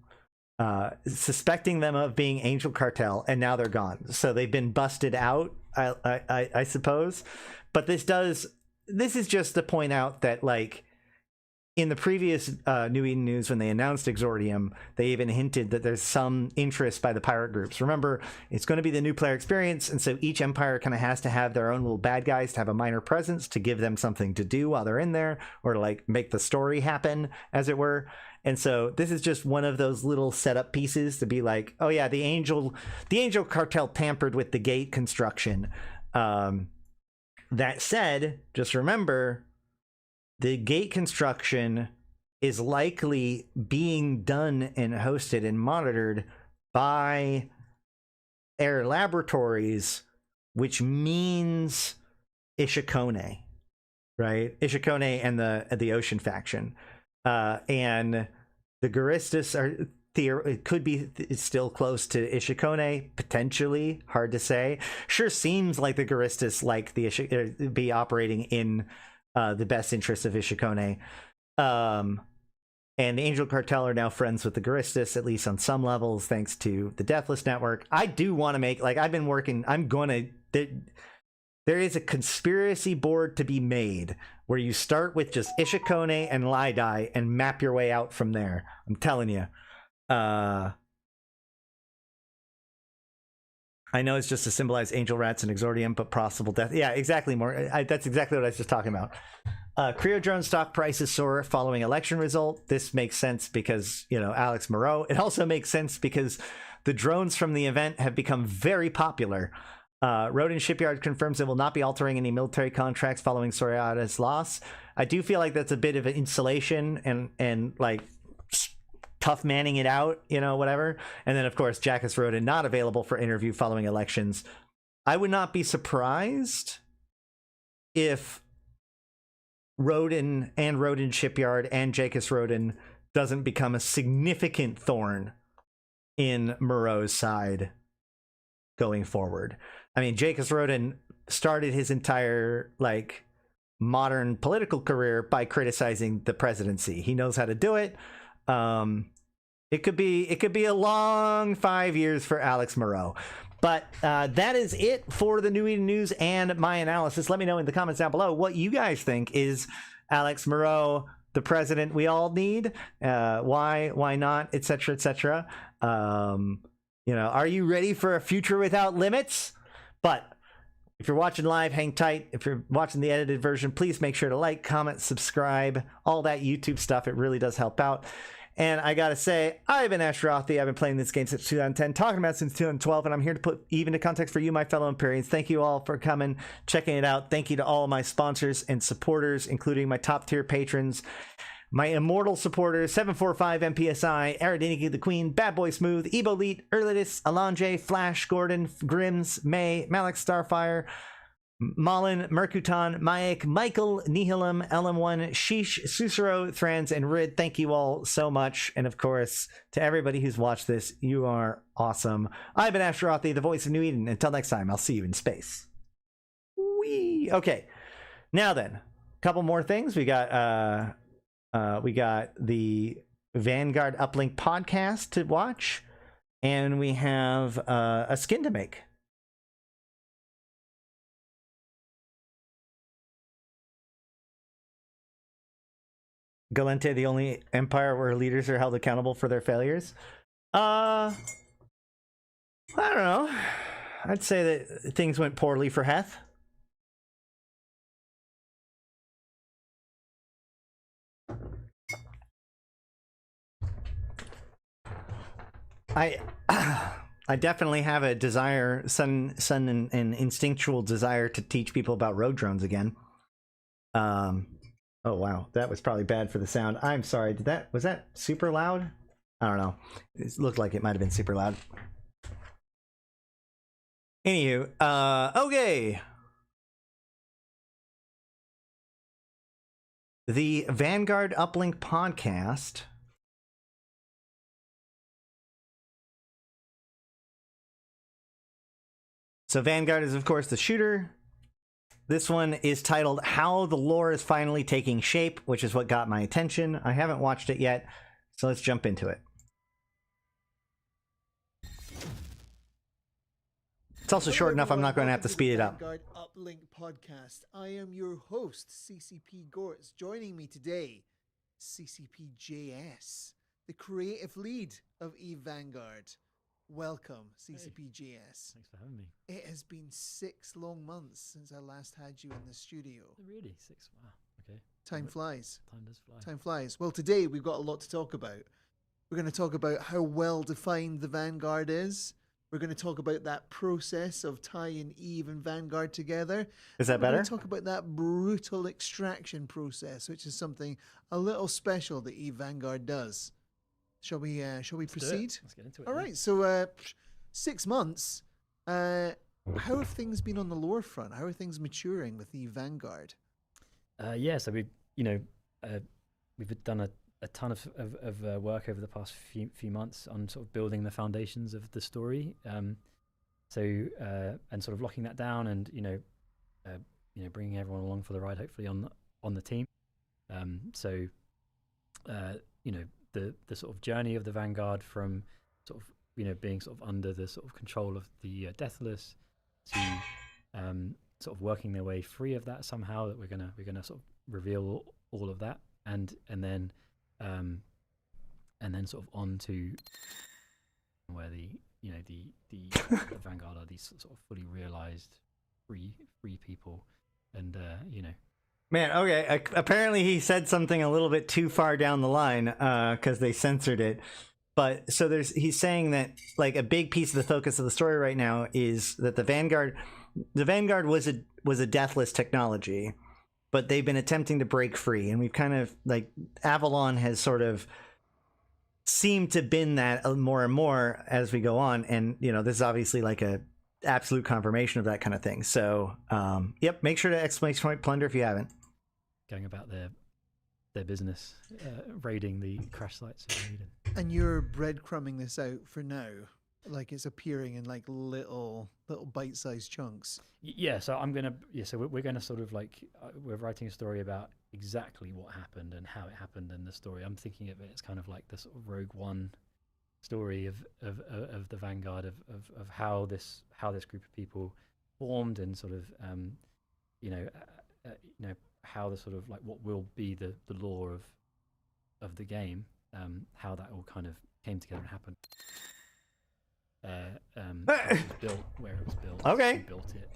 suspecting them of being Angel Cartel, and now they're gone. So they've been busted out, I suppose. But this is just to point out that, like, in the previous New Eden news, when they announced Exordium, they even hinted that there's some interest by the pirate groups. Remember, it's going to be the new player experience, and so each empire kind of has to have their own little bad guys to have a minor presence to give them something to do while they're in there, or to, like, make the story happen, as it were. And so this is just one of those little setup pieces to be like, oh yeah, the Angel Cartel tampered with the gate construction. That said, just remember, the gate construction is likely being done and hosted and monitored by Air Laboratories, which means Ishikone, right? Ishikone and the Ocean faction. And the Guristas are it could be still close to Ishikone, potentially, hard to say. Sure seems like the Guristas like be operating in the best interest of Ishikone. And the Angel Cartel are now friends with the Guristas, at least on some levels, thanks to the Deathless Network. I do want to make, like, there is a conspiracy board to be made where you start with just Ishikone and Laidai and map your way out from there. I'm telling you. I know it's just to symbolize angel rats and Exordium, but possible death. Yeah, exactly. That's exactly what I was just talking about. Creo drone stock prices soar following election result. This makes sense because, you know, Alex Moreau. It also makes sense because the drones from the event have become very popular. Rodin Shipyard confirms it will not be altering any military contracts following Soriada's loss. I do feel like that's a bit of an insulation and like tough manning it out, you know, whatever. And then, of course, Jackus Rodin not available for interview following elections. I would not be surprised if Roden and Roden Shipyard and Jacus Roden doesn't become a significant thorn in Moreau's side going forward. I mean, Jacus Roden started his entire like modern political career by criticizing the presidency. He knows how to do it. It could be a long 5 years for Alex Moreau. But that is it for the New Eden News and my analysis. Let me know in the comments down below what you guys think. Is Alex Moreau the president we all need? Why not, etc., etc. Are you ready for a future without limits? But if you're watching live, hang tight. If you're watching the edited version, please make sure to like, comment, subscribe, all that YouTube stuff. It really does help out. And I gotta say, I've been Ashrothi. I've been playing this game since 2010, talking about it since 2012, and I'm here to put even to context for you, my fellow Empyreans. Thank you all for coming, checking it out. Thank you to all my sponsors and supporters, including my top tier patrons, my Immortal supporters, 745 MPSI, Arydanika the Queen, Bad Boy Smooth, Ebo Elite, Erladis, Elange, Flash, Gordon, Grims, May, Malak, Starfire, Malin, Mercuton, Mayak, Michael, Nihilum, LM1, Sheesh, Susuro, Thrans, and Rid. Thank you all so much. And of course, to everybody who's watched this, you are awesome. I've been Ashrothi, the voice of New Eden. Until next time, I'll see you in space. Whee! Okay. Now then, a couple more things. We got the Vanguard Uplink podcast to watch, and we have a skin to make. Galente, the only empire where leaders are held accountable for their failures? I don't know. I'd say that things went poorly for Heth. I definitely have a desire, sudden and instinctual desire to teach people about road drones again. Oh wow, that was probably bad for the sound. I'm sorry. Was that super loud? I don't know. It looked like it might have been super loud. Anywho, okay. The Vanguard Uplink podcast. So Vanguard is, of course, the shooter. This one is titled How the Lore is Finally Taking Shape, which is what got my attention. I haven't watched it yet, so let's jump into it. It's also short enough, I'm not going to have to speed it up. Vanguard Uplink podcast. I am your host, CCP Gortz. Joining me today, CCPJS, the creative lead of Vanguard. Welcome, CCPJS. Thanks for having me. It has been 6 long months since I last had you in the studio. Really? 6? Wow. Okay. Time flies. Time does fly. Time flies. Well, today we've got a lot to talk about. We're going to talk about how well defined the Vanguard is. We're going to talk about that process of tying Eve and Vanguard together. Is that better? We're going to talk about that brutal extraction process, which is something a little special that Eve Vanguard does. Shall we proceed? Let's get into it. All right. So 6 months. How have things been on the lore front? How are things maturing with the Vanguard? Yeah. So we've done a ton of work over the past few months on sort of building the foundations of the story. And sort of locking that down, and bringing everyone along for the ride, hopefully on the team. The sort of journey of the Vanguard from sort of being sort of under the sort of control of the Deathless to sort of working their way free of that somehow. That we're gonna sort of reveal all of that, and then sort of on to where the Vanguard are these sort of fully realized free people, and Man, okay. Apparently he said something a little bit too far down the line because they censored it. But so he's saying that like a big piece of the focus of the story right now is that the Vanguard was a deathless technology, but they've been attempting to break free, and we've kind of like Avalon has sort of seemed to bend that more and more as we go on, and this is obviously like a absolute confirmation of that kind of thing. So yep, make sure to exclamation point plunder if you haven't. going about their business, raiding the crash sites. And you're breadcrumbing this out for now, like it's appearing in like little bite-sized chunks. Yeah, so we're gonna sort of like we're writing a story about exactly what happened and how it happened in the story. I'm thinking of it as kind of like the sort of Rogue One story of the Vanguard of how this group of people formed, and sort of how the sort of like what will be the lore of the game, how that all kind of came together and happened. How it was built, where it was built, Okay. who built it,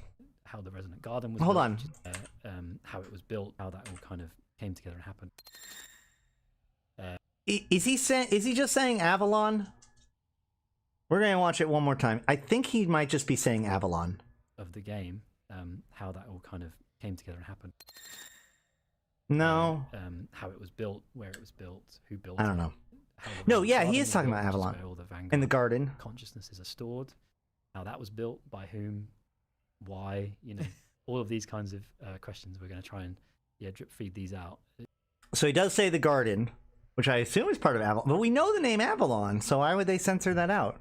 how the Resonant Garden was Hold built, on. how it was built, how that all kind of came together and happened. Is he just saying Avalon? We're gonna watch it one more time. I think he might just be saying Avalon. Of the game, how that all kind of came together and happened. No. How it was built, where it was built, who built I it. don't know. how the No, Resonant yeah, he Garden is was talking built, about which is Avalon. where all the In the Vanguard garden. consciousnesses are stored, how that was built, by whom, why, all of these kinds of questions. We're going to try and drip feed these out. So he does say the garden, which I assume is part of Avalon. But we know the name Avalon, so why would they censor that out?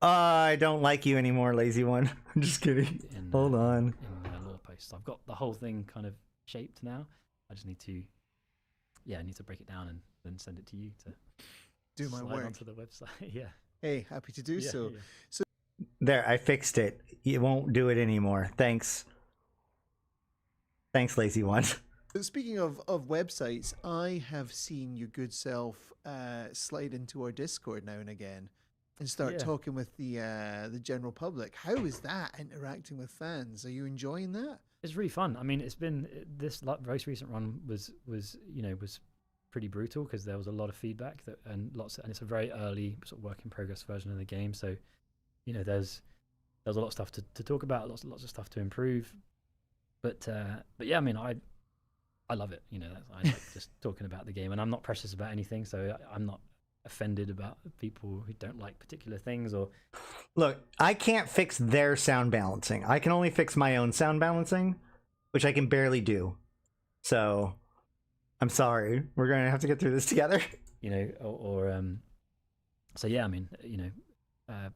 I don't like you anymore, lazy one. I'm just kidding. Hold on. In lore posts, I've got the whole thing kind of shaped now. I just need to, I need to break it down and then send it to you to Do my slide work. onto the website. Yeah. Hey, happy to do Yeah, so. yeah. There, I fixed it. It won't do it anymore. Thanks. Thanks, lazy one. Speaking of websites, I have seen your good self slide into our Discord now and again and start Yeah. talking with the general public. How is that interacting with fans? Are you enjoying that? It's really fun. I mean, it's been this most recent run was pretty brutal because there was a lot of feedback and it's a very early sort of work in progress version of the game. So, there's a lot of stuff to talk about, lots of stuff to improve. But yeah, I mean, I love it. I like just talking about the game, and I'm not precious about anything, so I'm not offended about people who don't like particular things. Or Look, I can't fix their sound balancing. I can only fix my own sound balancing, which I can barely do. So, I'm sorry. We're going to have to get through this together. So yeah, I mean, I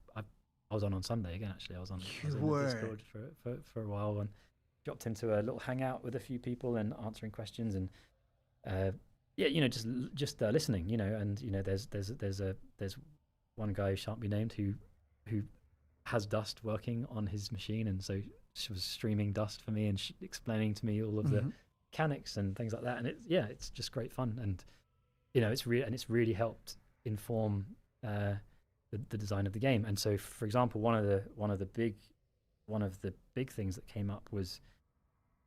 was on Sunday again. Actually, I was in the Discord for a while and dropped into a little hangout with a few people and answering questions and just listening. And there's one guy who shan't be named who has Dust working on his machine, and so she was streaming Dust for me and explaining to me all of the mechanics and things like that. And it's just great fun, and it's really helped inform the design of the game. And so, for example, one of the big things that came up was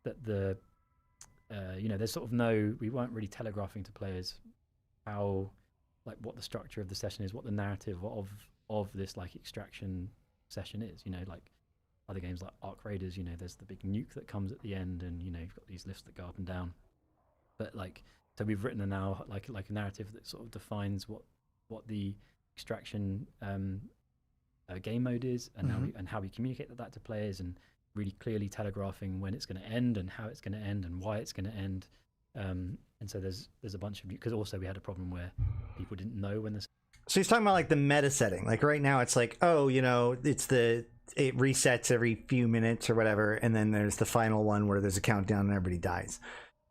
that there's sort of we weren't really telegraphing to players how, like, what the structure of the session is, what the narrative of this like extraction session is. Like other games like Ark Raiders, there's the big nuke that comes at the end, and you've got these lifts that go up and down. But so we've written now like a narrative that sort of defines what the extraction game mode is, and how we communicate that to players, and really clearly telegraphing when it's going to end and how it's going to end and why it's going to end. And so there's a bunch of, because also we had a problem where people didn't know when this. So he's talking about like the meta setting. Like right now it's like, it resets every few minutes or whatever, and then there's the final one where there's a countdown and everybody dies.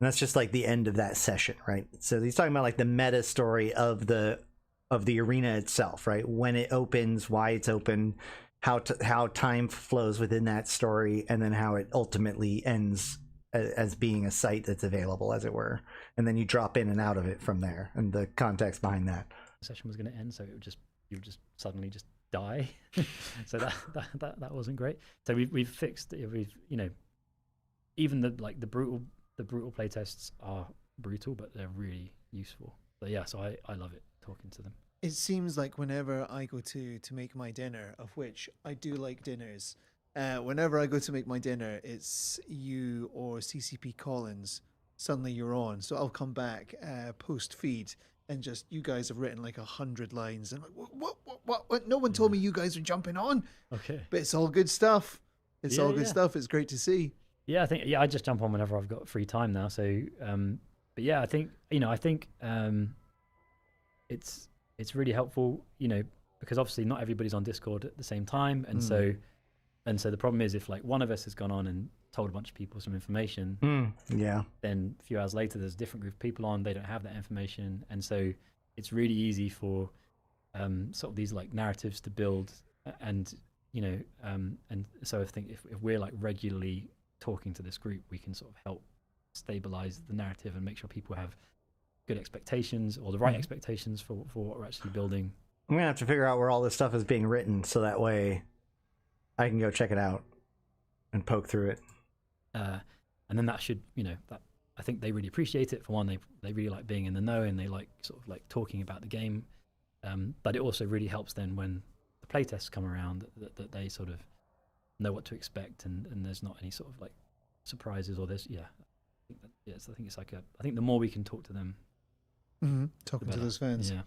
And that's just like the end of that session, right? So he's talking about like the meta story of the arena itself, right? When it opens, why it's open, how time flows within that story, and then how it ultimately ends as being a site that's available, as it were. And then you drop in and out of it from there, and the context behind that. Session was going to end, so you would just suddenly just die. So that wasn't great. So we've fixed it. Even the brutal playtests are brutal, but they're really useful. But yeah, so I love it talking to them. It seems like whenever I go to make my dinner, of which I do like dinners, whenever I go to make my dinner, it's you or CCP Collins. Suddenly you're on, so I'll come back post feed, and just you guys have written like 100 lines, and I'm like, what? No one told me you guys are jumping on. Okay, But it's all good stuff. It's all good Yeah. stuff. It's great to see. Yeah, I think I just jump on whenever I've got free time now. So, but yeah, I think it's really helpful, because obviously not everybody's on Discord at the same time, and so the problem is if like one of us has gone on and told a bunch of people some information, then a few hours later there's a different group of people on, they don't have that information, and so it's really easy for sort of these like narratives to build, and so I think if we're like regularly talking to this group, we can sort of help stabilize the narrative and make sure people have good expectations or the right expectations for what we're actually building. I'm gonna have to figure out where all this stuff is being written so that way I can go check it out and poke through it. And then that should, that I think they really appreciate it. For one, they really like being in the know, and they like sort of like talking about the game. But it also really helps then when the playtests come around that they sort of know what to expect, and there's not any sort of like surprises or this. I think it's like I think the more we can talk to them, talking to those fans. Yeah.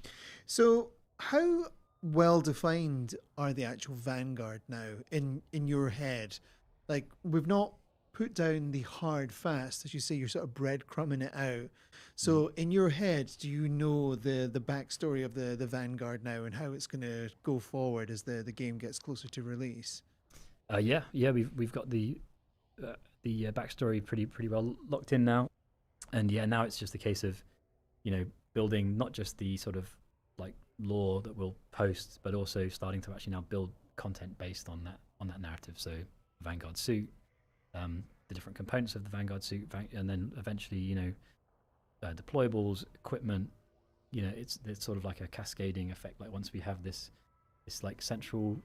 So how well defined are the actual Vanguard now in your head? Like, we've not put down the hard fast, as you say, you're sort of breadcrumbing it out. So in your head, do you know the backstory of the Vanguard now and how it's going to go forward as the game gets closer to release? We've got the backstory pretty well locked in now, and now it's just a case of building not just the sort of like lore that we'll post, but also starting to actually now build content based on that narrative. So Vanguard suit, the different components of the Vanguard suit, and then eventually deployables, equipment. It's sort of like a cascading effect. Like once we have this like central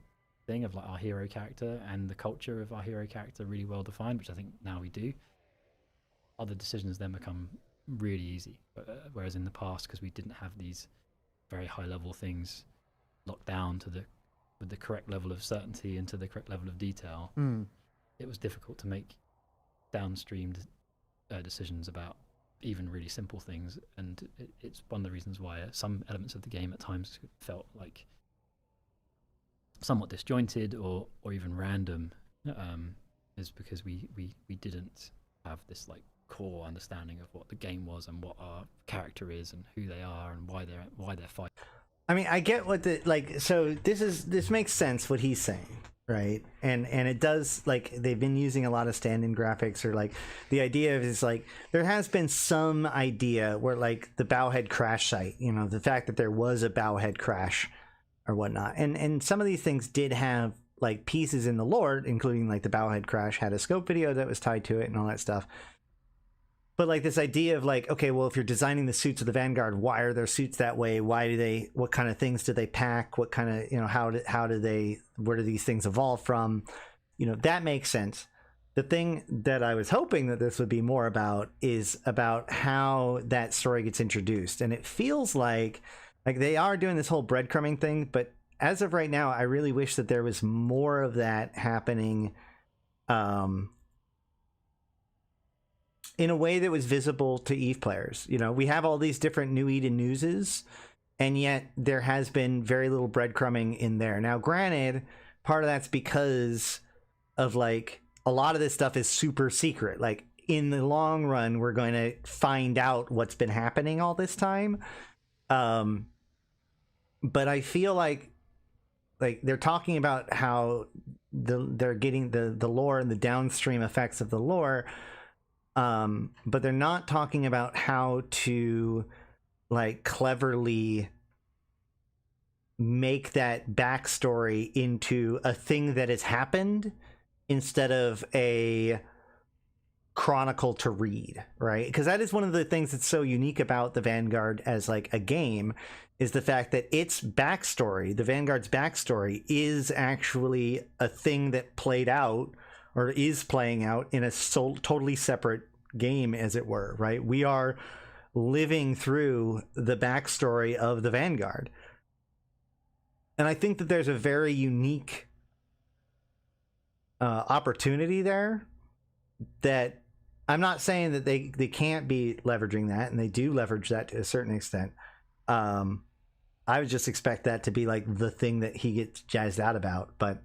thing of like our hero character and the culture of our hero character really well defined, which I think now we do, other decisions then become really easy. Whereas in the past, because we didn't have these very high level things locked down with the correct level of certainty and to the correct level of detail, it was difficult to make downstream decisions about even really simple things. And it's one of the reasons why some elements of the game at times felt like somewhat disjointed or even random, is because we didn't have this like core understanding of what the game was and what our character is and who they are and why they're fighting. I mean, I get what so this makes sense what he's saying, right? And it does, like, they've been using a lot of stand-in graphics, or like the idea is like there has been some idea where like the Bowhead crash site, the fact that there was a Bowhead crash or whatnot, and some of these things did have like pieces in the lore, including like the Bowhead crash had a scope video that was tied to it and all that stuff. But like this idea of like, okay, well, if you're designing the suits of the Vanguard, why are their suits that way? What kind of things do they pack? What kind of, where do these things evolve from? That makes sense. The thing that I was hoping that this would be more about is about how that story gets introduced. And it feels like they are doing this whole breadcrumbing thing, but as of right now, I really wish that there was more of that happening, in a way that was visible to EVE players. We have all these different New Eden newses, and yet there has been very little breadcrumbing in there. Now, granted, part of that's because of like a lot of this stuff is super secret. Like in the long run, we're going to find out what's been happening all this time. But I feel like they're talking about how they're getting the lore and the downstream effects of the lore. But they're not talking about how to like cleverly make that backstory into a thing that has happened instead of a chronicle to read, right? Because that is one of the things that's so unique about the Vanguard as like a game, is the fact that its backstory, the Vanguard's backstory, is actually a thing that played out or is playing out in a totally separate game, as it were, right? We are living through the backstory of the Vanguard. And I think that there's a very unique opportunity there that I'm not saying that they can't be leveraging that, and they do leverage that to a certain extent. I would just expect that to be like the thing that he gets jazzed out about, but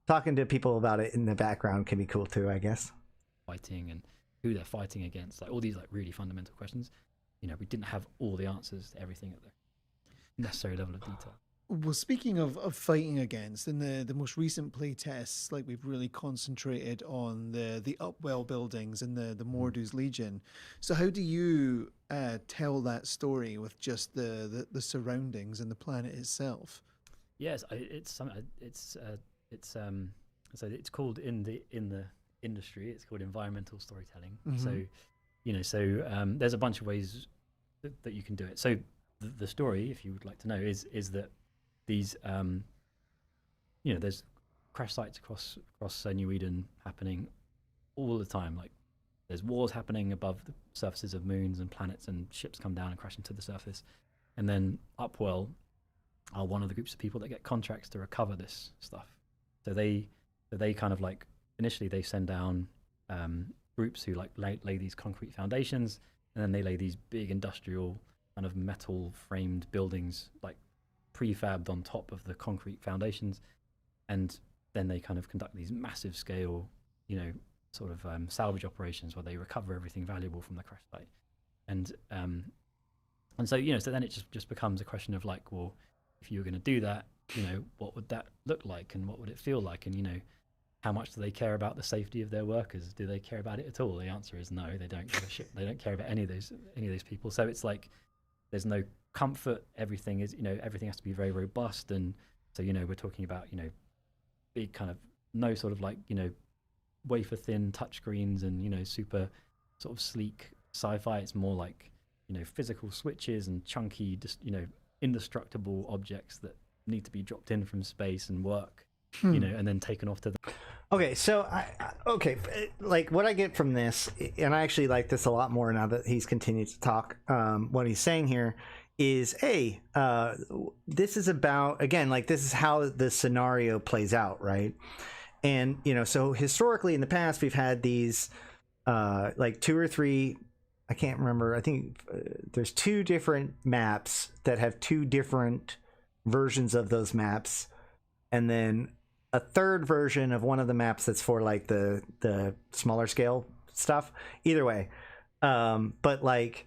talking to people about it in the background can be cool too, I guess. Fighting and who they're fighting against, like all these like really fundamental questions. You know, we didn't have all the answers to everything at the necessary level of detail. Well, speaking of fighting against, in the most recent play tests, like we've really concentrated on the Upwell buildings and the Mordu's Legion. So how do you tell that story with just the surroundings and the planet itself? Yes, so it's called in the industry, it's called environmental storytelling. So, you know, there's a bunch of ways that you can do it. So the story, if you would like to know, is that these, you know, there's crash sites across New Eden happening all the time. Like there's wars happening above the surfaces of moons and planets, and ships come down and crash into the surface. And then Upwell are one of the groups of people that get contracts to recover this stuff. So they kind of like, initially they send down groups who like lay these concrete foundations, and then they lay these big industrial kind of metal framed buildings like prefabbed on top of the concrete foundations, and then they kind of conduct these massive scale, you know, sort of salvage operations where they recover everything valuable from the crash site. And so, you know, so then it just becomes a question of like, well, if you were going to do that, you know, what would that look like and what would it feel like? And, you know, how much do they care about the safety of their workers? Do they care about it at all? The answer is no, they don't give a shit. They don't care about any of those people. So it's like there's no comfort. Everything is, you know, everything has to be very robust. And so, you know, we're talking about, you know, big kind of no sort of like, you know, wafer thin touchscreens and, you know, super sort of sleek sci-fi. It's more like, you know, physical switches and chunky, just, you know, indestructible objects that need to be dropped in from space and work, you know, and then taken off to the... Okay, so like what I get from this, and I actually like this a lot more now that he's continued to talk, what he's saying here is, hey, this is about, again, like this is how the scenario plays out, right? And, you know, so historically in the past, we've had these like 2 or 3, I can't remember, I think there's 2 different maps that have 2 different versions of those maps, and then a 3rd version of one of the maps that's for like the smaller scale stuff. Either way, but like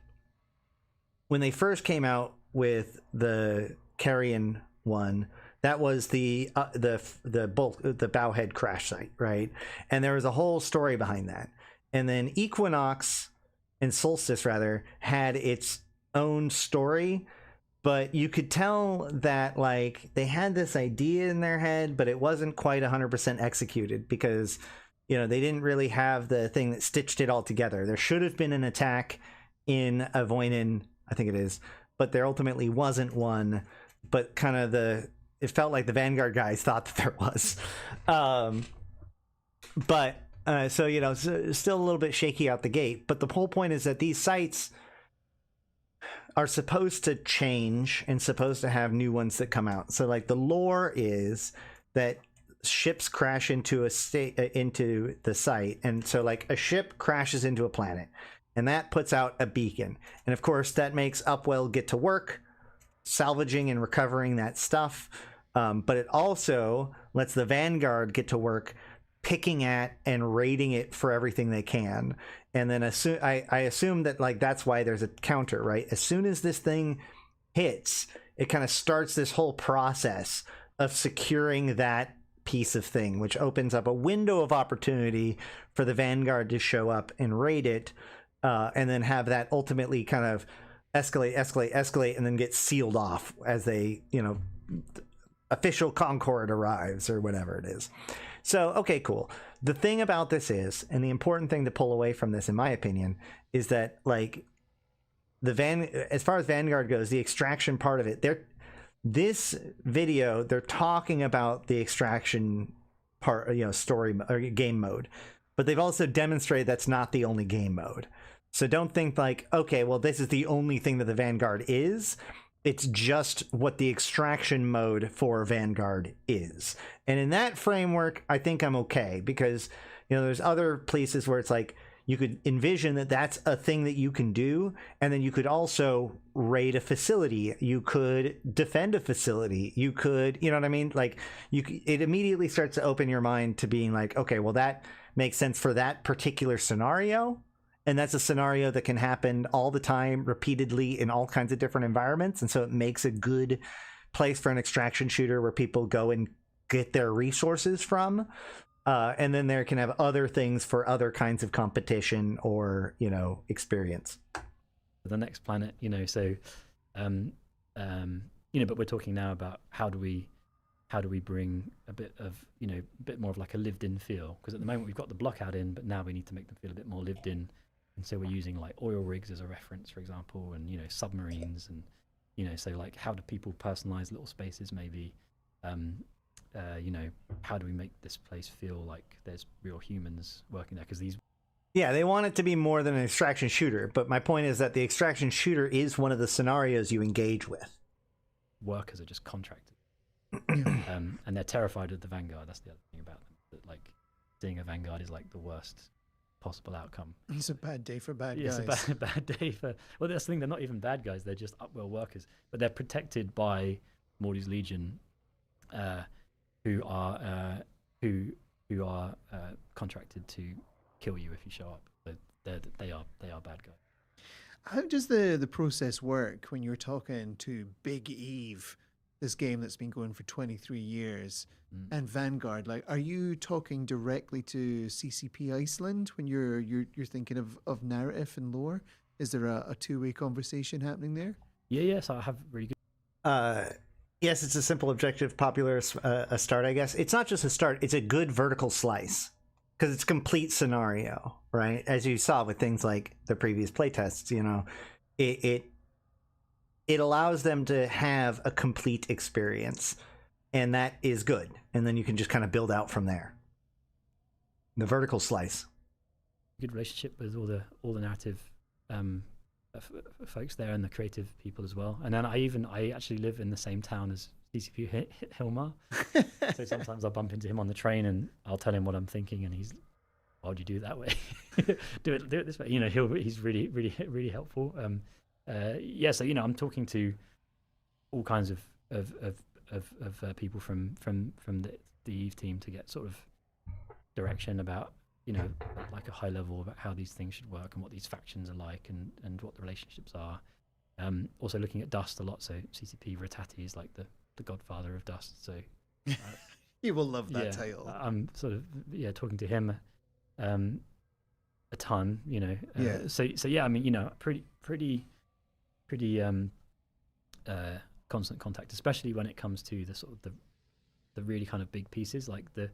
when they first came out with the Carrion one, that was the Bowhead crash site, right? And there was a whole story behind that. And then Equinox and Solstice rather had its own story, but you could tell that like they had this idea in their head, but it wasn't quite 100% executed because, you know, they didn't really have the thing that stitched it all together. There should have been an attack in Avoinen, I think it is, but there ultimately wasn't one. But kind of it felt like the Vanguard guys thought that there was. So, you know, still a little bit shaky out the gate. But the whole point is that these sites are supposed to change and supposed to have new ones that come out. So like the lore is that ships crash into into the site, and so like a ship crashes into a planet and that puts out a beacon, and of course that makes Upwell get to work salvaging and recovering that stuff, but it also lets the Vanguard get to work picking at and raiding it for everything they can. And then I assume that like that's why there's a counter, right? As soon as this thing hits, it kind of starts this whole process of securing that piece of thing, which opens up a window of opportunity for the Vanguard to show up and raid it, and then have that ultimately kind of escalate, and then get sealed off as they, you know, official Concord arrives or whatever it is. So, okay, cool. The thing about this is, and the important thing to pull away from this, in my opinion, is that like as far as Vanguard goes, the extraction part of it, this video, they're talking about the extraction part, you know, story or game mode, but they've also demonstrated that's not the only game mode. So don't think like, okay, well, this is the only thing that the Vanguard is. It's just what the extraction mode for Vanguard is. And in that framework, I think I'm okay, because, you know, there's other places where it's like you could envision that that's a thing that you can do, and then you could also raid a facility, you could defend a facility, you could, you know what I mean, like it immediately starts to open your mind to being like, okay, well, that makes sense for that particular scenario, and that's a scenario that can happen all the time, repeatedly, in all kinds of different environments, and so it makes a good place for an extraction shooter where people go and get their resources from. And then there can have other things for other kinds of competition or, you know, experience. The next planet, you know, so, you know, but we're talking now about how do we bring a bit of, you know, a bit more of like a lived-in feel? Because at the moment we've got the blockout in, but now we need to make them feel a bit more lived in. And so we're using like oil rigs as a reference, for example, and, you know, submarines, and, you know, so like how do people personalize little spaces maybe? You know, how do we make this place feel like there's real humans working there? Because these... Yeah, they want it to be more than an extraction shooter, but my point is that the extraction shooter is one of the scenarios you engage with. Workers are just contracted. And they're terrified of the Vanguard. That's the other thing about them. That, like, seeing a Vanguard is like the worst possible outcome. It's a bad day for bad guys. It's a bad day for... Well, that's the thing. They're not even bad guys. They're just Upwell workers. But they're protected by Morty's Legion, who are contracted to kill you if you show up. So they are bad guys. How does the process work when you're talking to Big Eve, this game that's been going for 23 years, and Vanguard? Like, are you talking directly to CCP Iceland when you're thinking of narrative and lore? Is there a two-way conversation happening there? Yes, I have really good... Yes, it's a simple objective, popular, a start, I guess. It's not just a start, it's a good vertical slice, because it's complete scenario, right? As you saw with things like the previous playtests, you know, it allows them to have a complete experience, and that is good. And then you can just kind of build out from there. The vertical slice. Good relationship with all the narrative folks there, and the creative people as well. And then I actually live in the same town as CCP Hilmar, so sometimes I'll bump into him on the train and I'll tell him what I'm thinking, and he's, why would you do it that way? do it this way. You know, he's really helpful. Yeah, so, you know, I'm talking to all kinds of people from the Eve team to get sort of direction about, you know, like a high level about how these things should work and what these factions are like, and what the relationships are. Also looking at Dust a lot, so CCP Ratati is like the godfather of Dust, so you will love that title. I'm sort of talking to him a ton, you know. So yeah, I mean, you know, pretty constant contact, especially when it comes to the sort of the really kind of big pieces, like the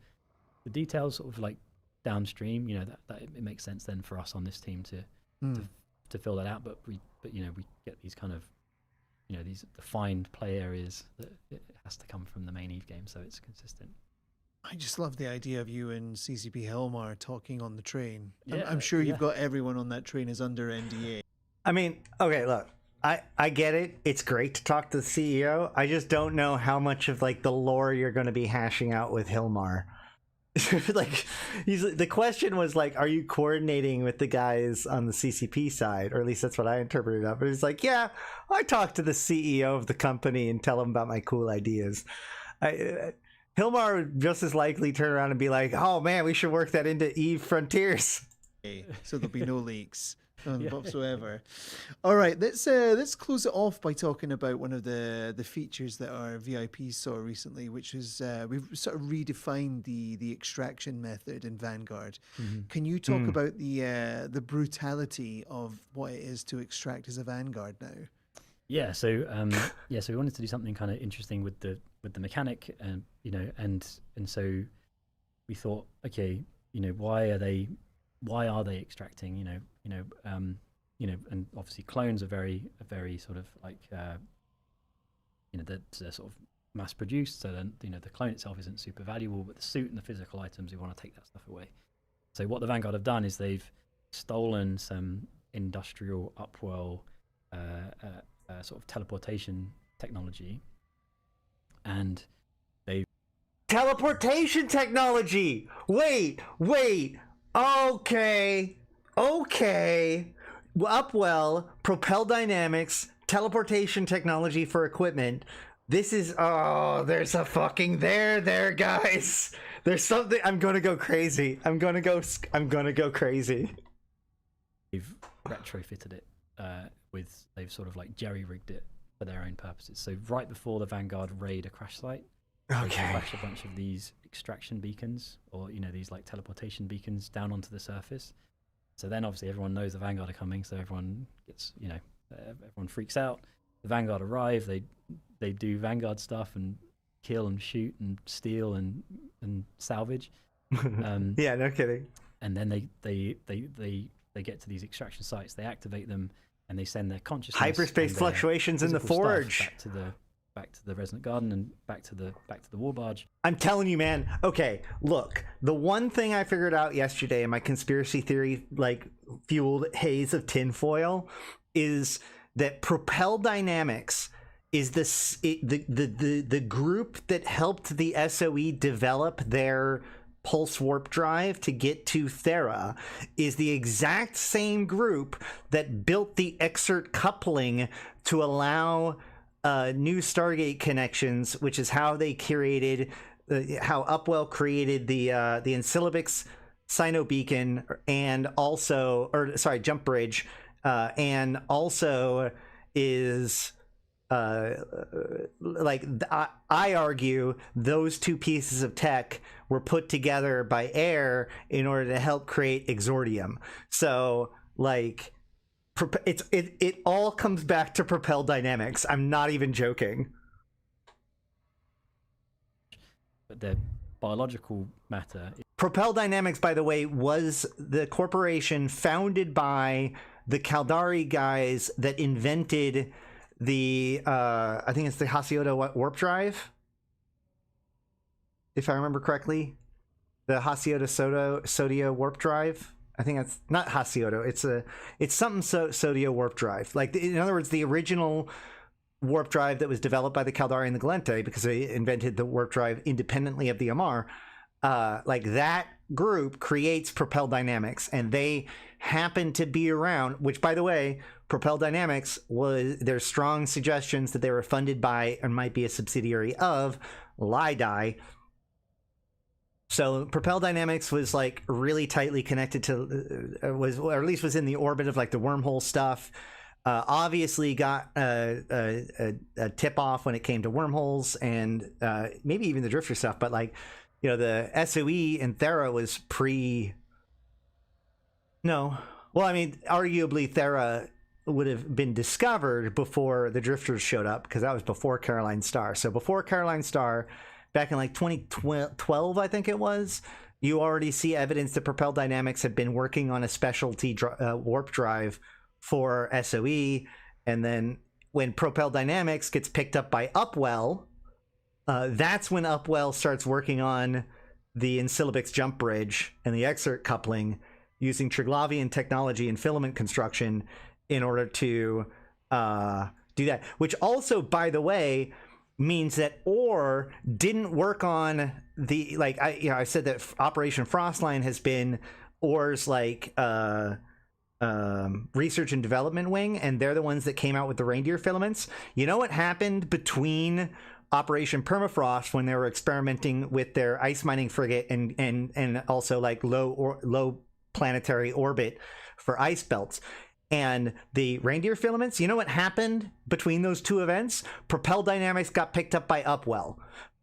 details sort of like downstream, you know, that it makes sense then for us on this team to fill that out, but you know, we get these kind of, you know, these defined play areas that it has to come from the main Eve game, so it's consistent. I just love the idea of you and CCP Helmar talking on the train. Yeah, I'm sure you've got everyone on that train is under NDA. I mean, okay, look, I get it. It's great to talk to the CEO. I just don't know how much of like the lore you're going to be hashing out with Hilmar. Like, the question was like, are you coordinating with the guys on the CCP side, or at least that's what I interpreted up. But it's like, yeah, I talk to the CEO of the company and tell him about my cool ideas. Hilmar would just as likely turn around and be like, oh man, we should work that into Eve Frontiers. So there'll be no leaks whatsoever. All right, let's close it off by talking about one of the features that our VIPs saw recently, which is we've sort of redefined the extraction method in Vanguard. Can you talk about the brutality of what it is to extract as a Vanguard now? Yeah, so so we wanted to do something kind of interesting with the mechanic, and you know, and so we thought, okay, you know, why are they extracting? You know, and obviously clones are very sort of like, you know, they're sort of mass produced, so then, you know, the clone itself isn't super valuable, but the suit and the physical items, we want to take that stuff away. So what the Vanguard have done is they've stolen some industrial Upwell sort of teleportation technology, and Wait, okay, Okay. Upwell, Propel Dynamics, teleportation technology for equipment. This is, there's a fucking there, guys. There's something. I'm gonna go crazy. I'm gonna go crazy. They've retrofitted it they've sort of like jerry-rigged it for their own purposes. So right before the Vanguard raid a crash site, they flash a bunch of these extraction beacons, or these like teleportation beacons down onto the surface. So then obviously everyone knows the Vanguard are coming, so everyone gets, everyone freaks out. The Vanguard arrive, they do Vanguard stuff and kill and shoot and steal and salvage. Yeah, no kidding. And then they get to these extraction sites, they activate them, and they send their consciousness, hyperspace and fluctuations in the physical forge stuff back to the Resonant Garden and back to the war barge. I'm telling you, man. Okay, look, the one thing I figured out yesterday in my conspiracy theory like fueled haze of tinfoil is that Propel Dynamics is the group that helped the SOE develop their pulse warp drive to get to Thera, is the exact same group that built the exert coupling to allow new Stargate connections, which is how they created, how Upwell created the Ensilibix Sino Beacon, and also, Jump Bridge, and also is I argue those two pieces of tech were put together by Air in order to help create Exordium. So like it all comes back to Propel Dynamics. I'm not even joking. But the biological matter. Propel Dynamics, by the way, was the corporation founded by the Caldari guys that invented the I think it's the Hasiota warp drive, if I remember correctly. The Hasiota Sodio warp drive. I think that's not Hasiota. It's something Sodio warp drive. Like, in other words, the original warp drive that was developed by the Caldari and the Gallente, because they invented the warp drive independently of the Amar. Like, that group creates Propel Dynamics, and they happen to be around, which, by the way, Propel Dynamics there's strong suggestions that they were funded by and might be a subsidiary of Lidai. So Propel Dynamics was like really tightly connected to, or at least was in the orbit of like the wormhole stuff. Obviously got a tip off when it came to wormholes and maybe even the Drifter stuff, but like, the SOE and Thera was arguably Thera would have been discovered before the Drifters showed up, because that was before Caroline Star. So before Caroline Star, back in like 2012, I think it was, you already see evidence that Propel Dynamics had been working on a specialty warp drive for SOE. And then when Propel Dynamics gets picked up by Upwell, that's when Upwell starts working on the Ensilibix jump bridge and the exert coupling using Triglavian technology and filament construction in order to do that. Which also, by the way, means that Orr didn't work on the, like, I said that Operation Frostline has been Orr's like research and development wing, and they're the ones that came out with the reindeer filaments. You know what happened between Operation Permafrost, when they were experimenting with their ice mining frigate and also like low planetary orbit for ice belts, and the reindeer filaments? You know what happened between those two events? Propel Dynamics got picked up by Upwell.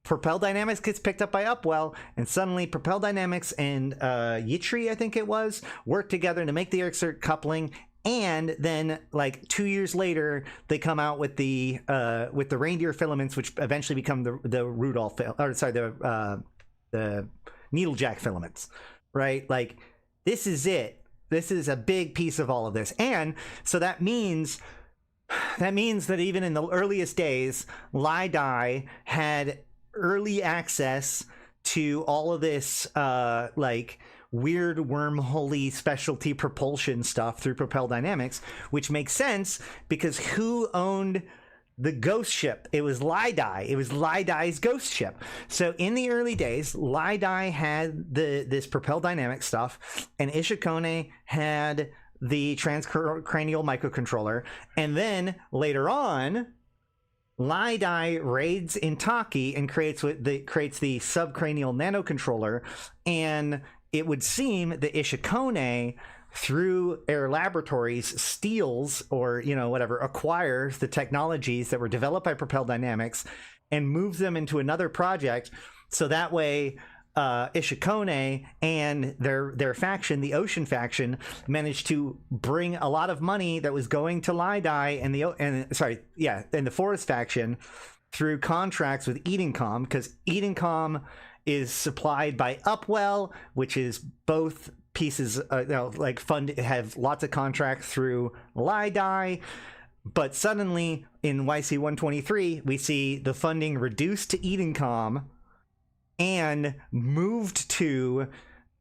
Propel Dynamics gets picked up by Upwell, and suddenly Propel Dynamics and Yitri, I think it was, work together to make the exert coupling. And then, like 2 years later, they come out with the reindeer filaments, which eventually become the Rudolph, the Needlejack filaments, right? Like, this is it. This is a big piece of all of this. And so that means that even in the earliest days, Lidai had early access to all of this like weird wormhole specialty propulsion stuff through Propel Dynamics, which makes sense because who owned the ghost ship. It was Lidai. It was Lidai's ghost ship. So in the early days, Lidai had this propel dynamic stuff, and Ishikone had the transcranial microcontroller. And then later on, Lidai raids Intaki and creates the subcranial nanocontroller. And it would seem that Ishikone, through Air Laboratories, steals or, whatever, acquires the technologies that were developed by Propel Dynamics and moves them into another project. So that way, Ishikone and their faction, the Ocean faction, managed to bring a lot of money that was going to Lidai and the Forest faction through contracts with Edencom, because Edencom is supplied by Upwell, which is both pieces have lots of contracts through Lidai. But suddenly in YC123 we see the funding reduced to Edencom and moved to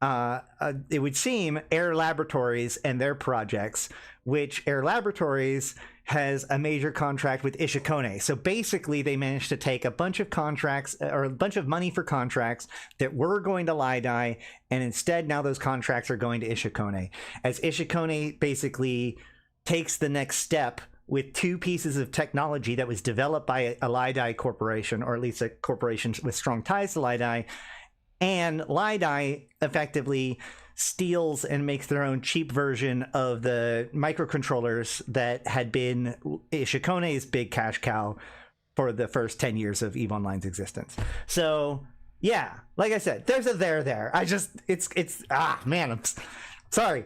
it would seem Air Laboratories and their projects, which Air Laboratories has a major contract with Ishikone. So basically they managed to take a bunch of contracts, or a bunch of money for contracts that were going to Lidai, and instead now those contracts are going to Ishikone. As Ishikone basically takes the next step with two pieces of technology that was developed by a Lidai corporation, or at least a corporation with strong ties to Lidai, and Lidai effectively steals and makes their own cheap version of the microcontrollers that had been Ishikone's big cash cow for the first 10 years of EVE Online's existence. So yeah, like I said, there's a there. Man, I'm sorry.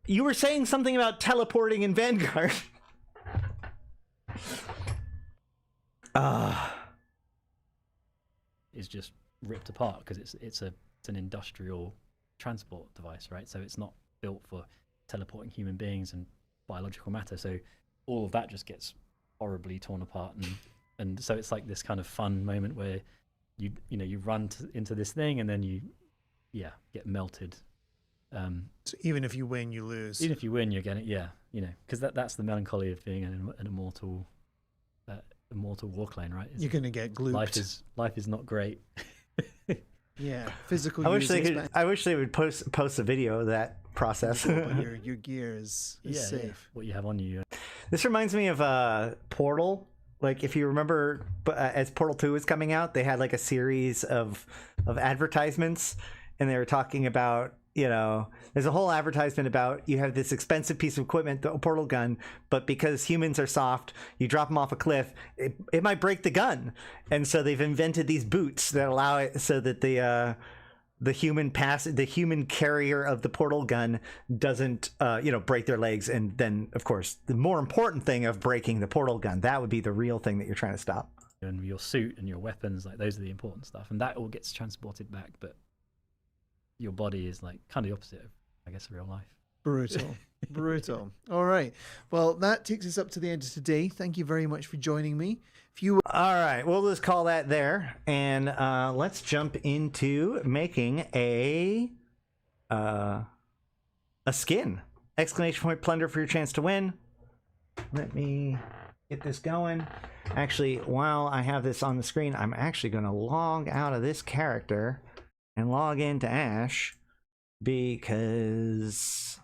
You were saying something about teleporting in Vanguard. Is just ripped apart because it's an industrial transport device, right? So it's not built for teleporting human beings and biological matter. So all of that just gets horribly torn apart, and so it's like this kind of fun moment where you run into this thing and then you get melted. So even if you win, you lose. Even if you win, you're getting because that's the melancholy of being an immortal war clone, right? You're gonna get glooped. Life is not great. Yeah, physical. I wish they would post a video of that process. But your gear is safe. What you have on you. This reminds me of Portal. Like, if you remember, as Portal 2 was coming out, they had like a series of advertisements, and they were talking about, there's a whole advertisement about you have this expensive piece of equipment, the portal gun, but because humans are soft, you drop them off a cliff, it might break the gun. And so they've invented these boots that allow it so that the human carrier of the portal gun doesn't break their legs. And then, of course, the more important thing of breaking the portal gun, that would be the real thing that you're trying to stop. And your suit and your weapons, like those are the important stuff, and that all gets transported back, but your body is like kind of the opposite of, I guess, real life. Brutal. All right, well, that takes us up to the end of today. Thank you very much for joining me. All right, we'll just call that there, and let's jump into making a skin. Exclamation point plunder for your chance to win. Let me get this going. Actually, while I have this on the screen, I'm actually going to log out of this character and log into Ash, because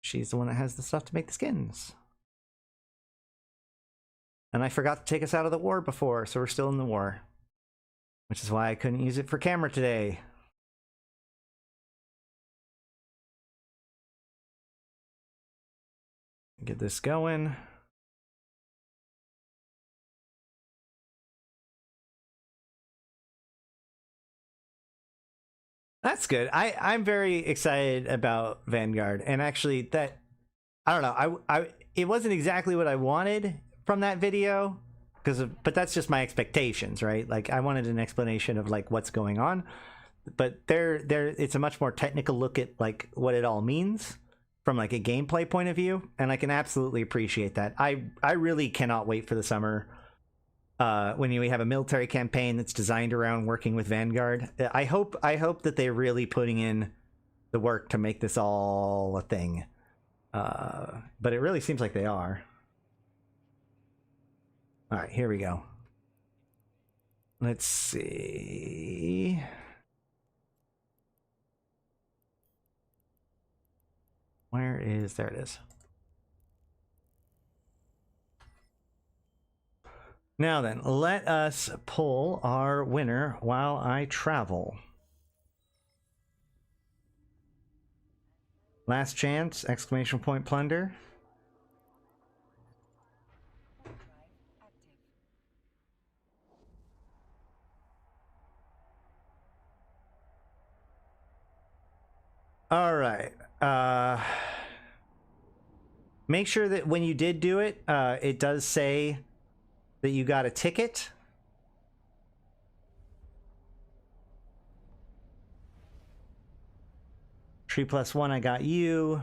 she's the one that has the stuff to make the skins. And I forgot to take us out of the war before, so we're still in the war, which is why I couldn't use it for camera today. Get this going. That's good. I'm very excited about Vanguard, and actually that, I don't know, it wasn't exactly what I wanted from that video, but that's just my expectations, right? Like, I wanted an explanation of like what's going on, but it's a much more technical look at like what it all means from like a gameplay point of view, and I can absolutely appreciate that. I really cannot wait for the summer. When we have a military campaign that's designed around working with Vanguard. I hope that they're really putting in the work to make this all a thing. But it really seems like they are. All right, here we go. Let's see. Where is... There it is. Now then, let us pull our winner while I travel. Last chance, exclamation point plunder. All right. Make sure that when you did do it, it does say that you got a ticket. Tree plus one, I got you.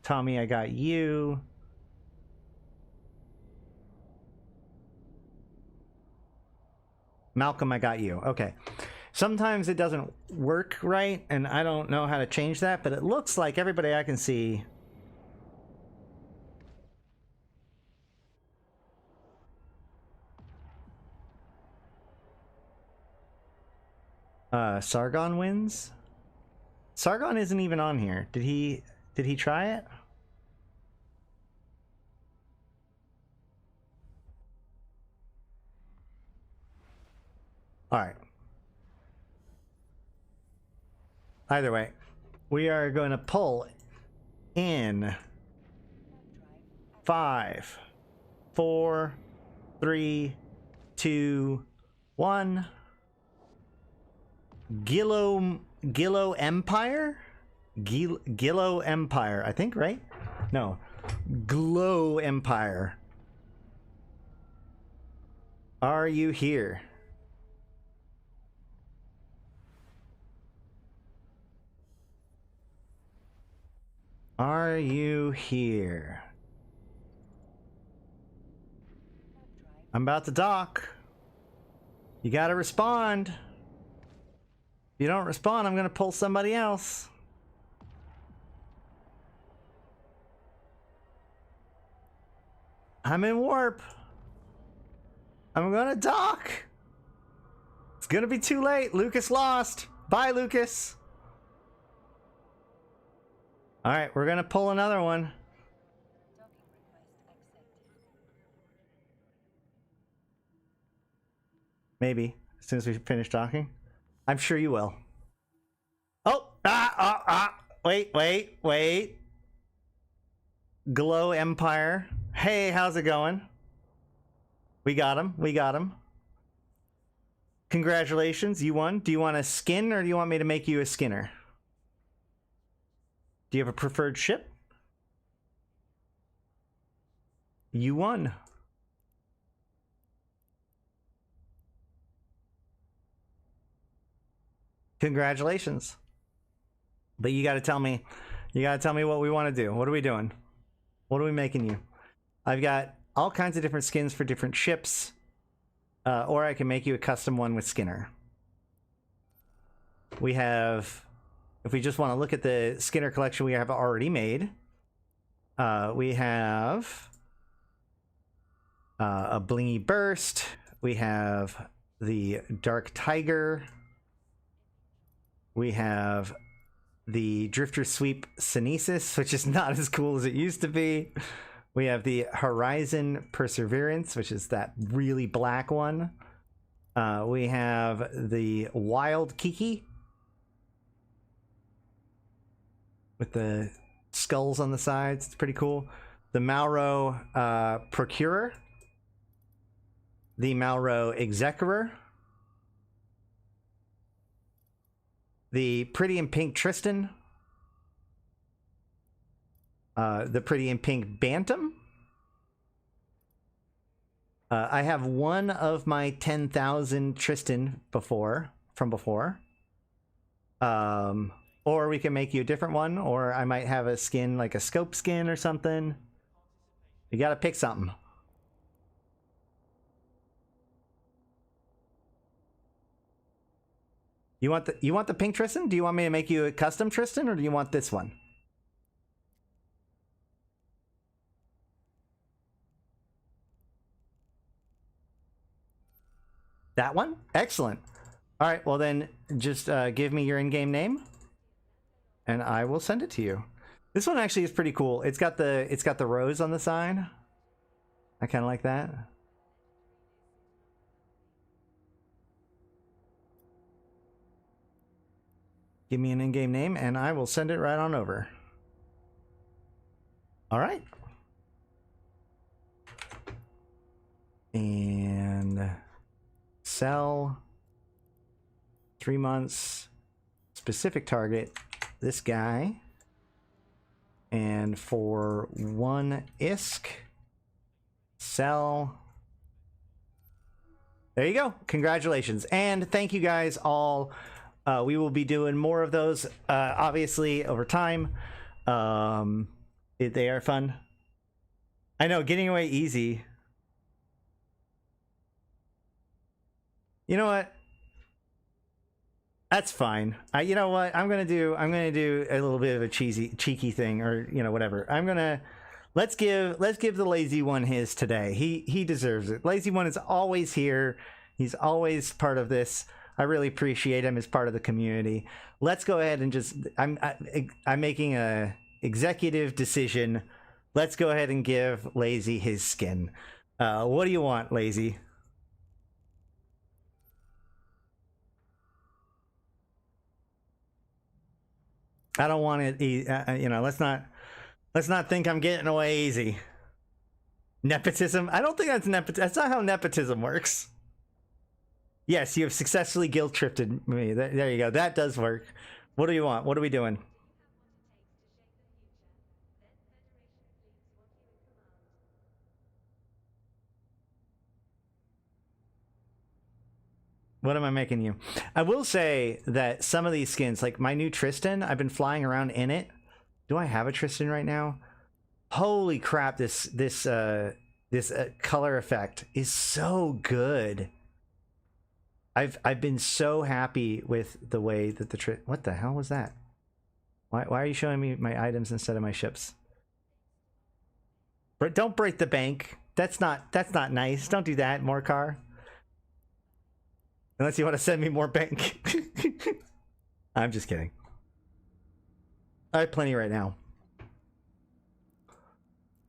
Tommy, I got you. Malcolm, I got you. Okay. Sometimes it doesn't work right, and I don't know how to change that, but it looks like everybody I can see. Sargon wins? Sargon isn't even on here. Did he try it? All right. Either way, we are going to pull in 5, 4, 3, 2, 1. Gillo Empire? Gillo Empire, I think, right? No. Glow Empire. Are you here? Are you here? I'm about to dock. You gotta respond. If you don't respond, I'm gonna pull somebody else. I'm in warp. I'm gonna dock. It's gonna be too late. Lucas lost. Bye, Lucas. All right, we're gonna pull another one. Maybe as soon as we finish talking. I'm sure you will. Oh, wait. Glow Empire. Hey, how's it going? We got him. Congratulations, you won. Do you want a skin or do you want me to make you a skinner? Do you have a preferred ship? You won. Congratulations. But you got to tell me what we want to do. What are we doing? What are we making you? I've got all kinds of different skins for different ships. Or I can make you a custom one with Skinner. We have, if we just want to look at the Skinner collection we have already made, we have a Blingy Burst. We have the Dark Tiger. We have the Drifter Sweep Synesis, which is not as cool as it used to be. We have the Horizon Perseverance, which is that really black one. We have the Wild Kiki with the skulls on the sides. It's pretty cool. The Malro Procurer. The Malro Executor. The Pretty in Pink Tristan. The Pretty in Pink Bantam. I have one of my 10,000 Tristan from before. Or we can make you a different one, or I might have a skin like a scope skin or something. You gotta pick something. You want the pink Tristan? Do you want me to make you a custom Tristan, or do you want this one? That one? Excellent. All right, well then, just give me your in-game name, and I will send it to you. This one actually is pretty cool. It's got the rose on the side. I kind of like that. Give me an in-game name, and I will send it right on over. All right. And sell 3 months, specific target, this guy. And for 1 ISK, sell. There you go. Congratulations. And thank you guys all. We will be doing more of those, obviously, over time. They are fun. I know, getting away easy. You know what? That's fine. You know what? I'm gonna do a little bit of a cheeky thing, or whatever. Let's give the lazy one his today. He deserves it. Lazy one is always here. He's always part of this. I really appreciate him as part of the community. Let's go ahead and just I'm making a executive decision. Let's go ahead and give Lazy his skin. What do you want, Lazy? I don't want it. Let's not think I'm getting away easy. Nepotism? I don't think that's nepotism. That's not how nepotism works. Yes, you have successfully guilt-tripped me. There you go. That does work. What do you want? What are we doing? What am I making you? I will say that some of these skins, like my new Tristan, I've been flying around in it. Do I have a Tristan right now? Holy crap! This color effect is so good. I've been so happy with the way that the what the hell was that? Why are you showing me my items instead of my ships? But don't break the bank. That's not nice. Don't do that, Morcar. Unless you want to send me more bank. I'm just kidding. I have plenty right now.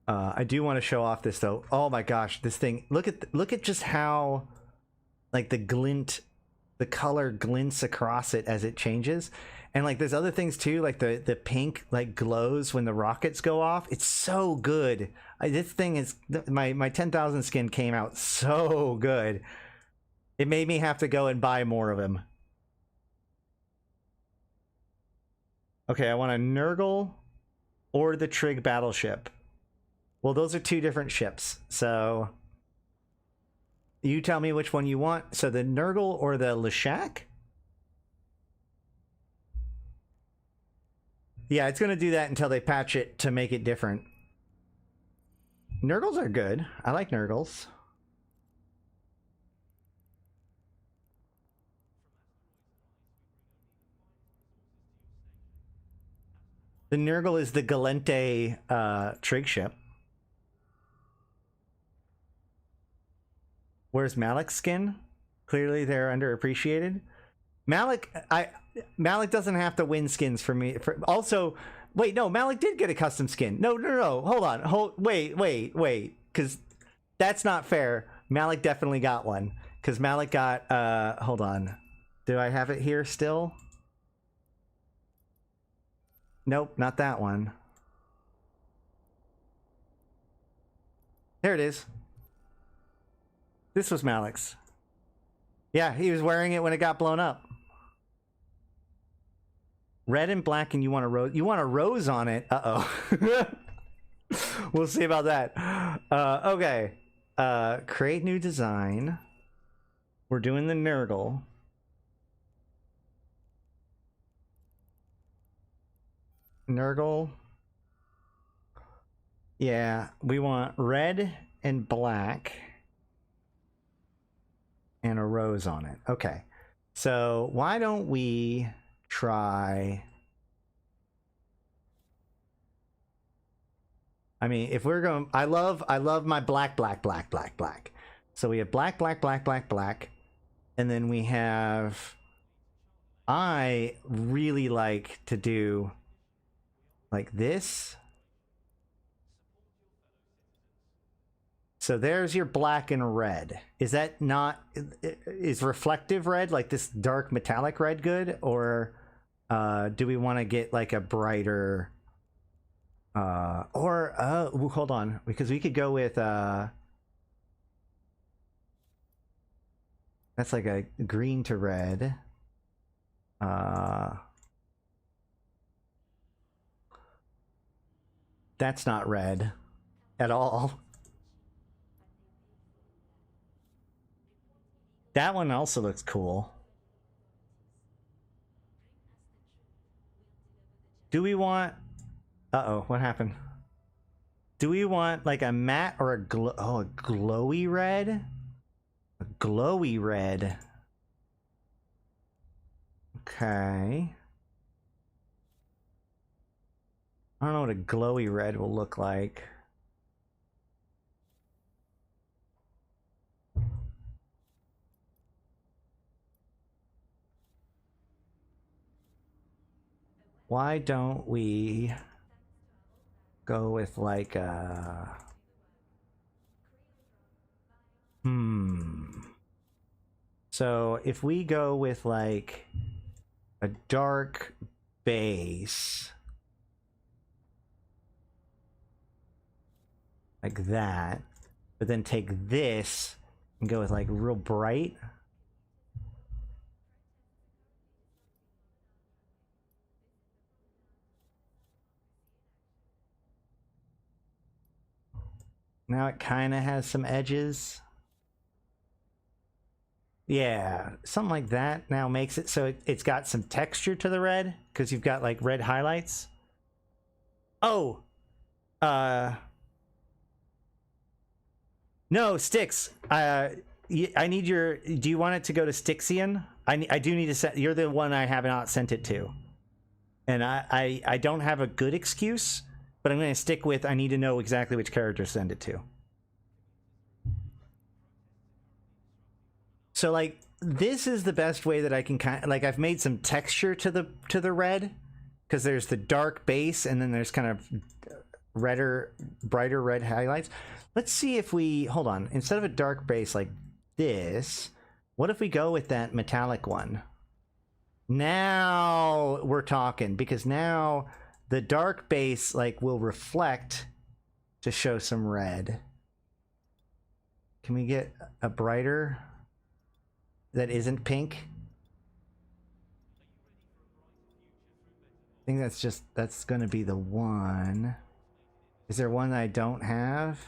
I do want to show off this though. Oh my gosh, this thing. Look at just how like the color glints across it as it changes. And like there's other things too, like the pink like glows when the rockets go off. It's so good. This thing is my 10,000 skin came out so good. It made me have to go and buy more of him. Okay, I want a Nurgle or the Trig battleship. Well, those are two different ships, so you tell me which one you want. So the Nurgle or the Leshak? Yeah, it's going to do that until they patch it to make it different. Nurgles are good. I like Nurgles. The Nurgle is the Galente Trig ship. Where's Malak's skin? Clearly they're underappreciated. Malak doesn't have to win skins for me. Also, wait, no, Malak did get a custom skin. No. Hold on. Wait. Because that's not fair. Malak definitely got one. Because Malak got, hold on. Do I have it here still? Nope, not that one. There it is. This was Malak's. Yeah, he was wearing it when it got blown up. Red and black, and you want a rose. You want a rose on it. Uh-oh. We'll see about that. Okay. Create new design. We're doing the Nurgle. Nurgle. Yeah, we want red and black and a rose on it. Okay. So why don't we try... I mean, if we're going... I love my black. So we have black. And then we have, I really like to do like this. So there's your black and red. Is that not, is reflective red, like this dark metallic red, good? Or do we want to get like a brighter, hold on, because we could go with, that's like a green to red. That's not red at all. That one also looks cool. Do we want... Uh-oh, what happened? Do we want like a matte or a glowy red? A glowy red. Okay. I don't know what a glowy red will look like. Why don't we go with like a... So if we go with like a dark base, like that, but then take this and go with like real bright. Now it kind of has some edges. Yeah, something like that now makes it so it's got some texture to the red, because you've got like red highlights. Oh, no, Styx. I need your. Do you want it to go to Styxian? I do need to send. You're the one I have not sent it to, and I don't have a good excuse, but I'm going to stick with. I need to know exactly which character to send it to. So like this is the best way that I can kind of, like, I've made some texture to the red, because there's the dark base and then there's kind of redder, brighter red highlights. Let's see if we, hold on, instead of a dark base like this, what if we go with that metallic one? Now we're talking, because now the dark base like will reflect to show some red. Can we get a brighter that isn't pink? I think that's going to be the one. Is there one that I don't have?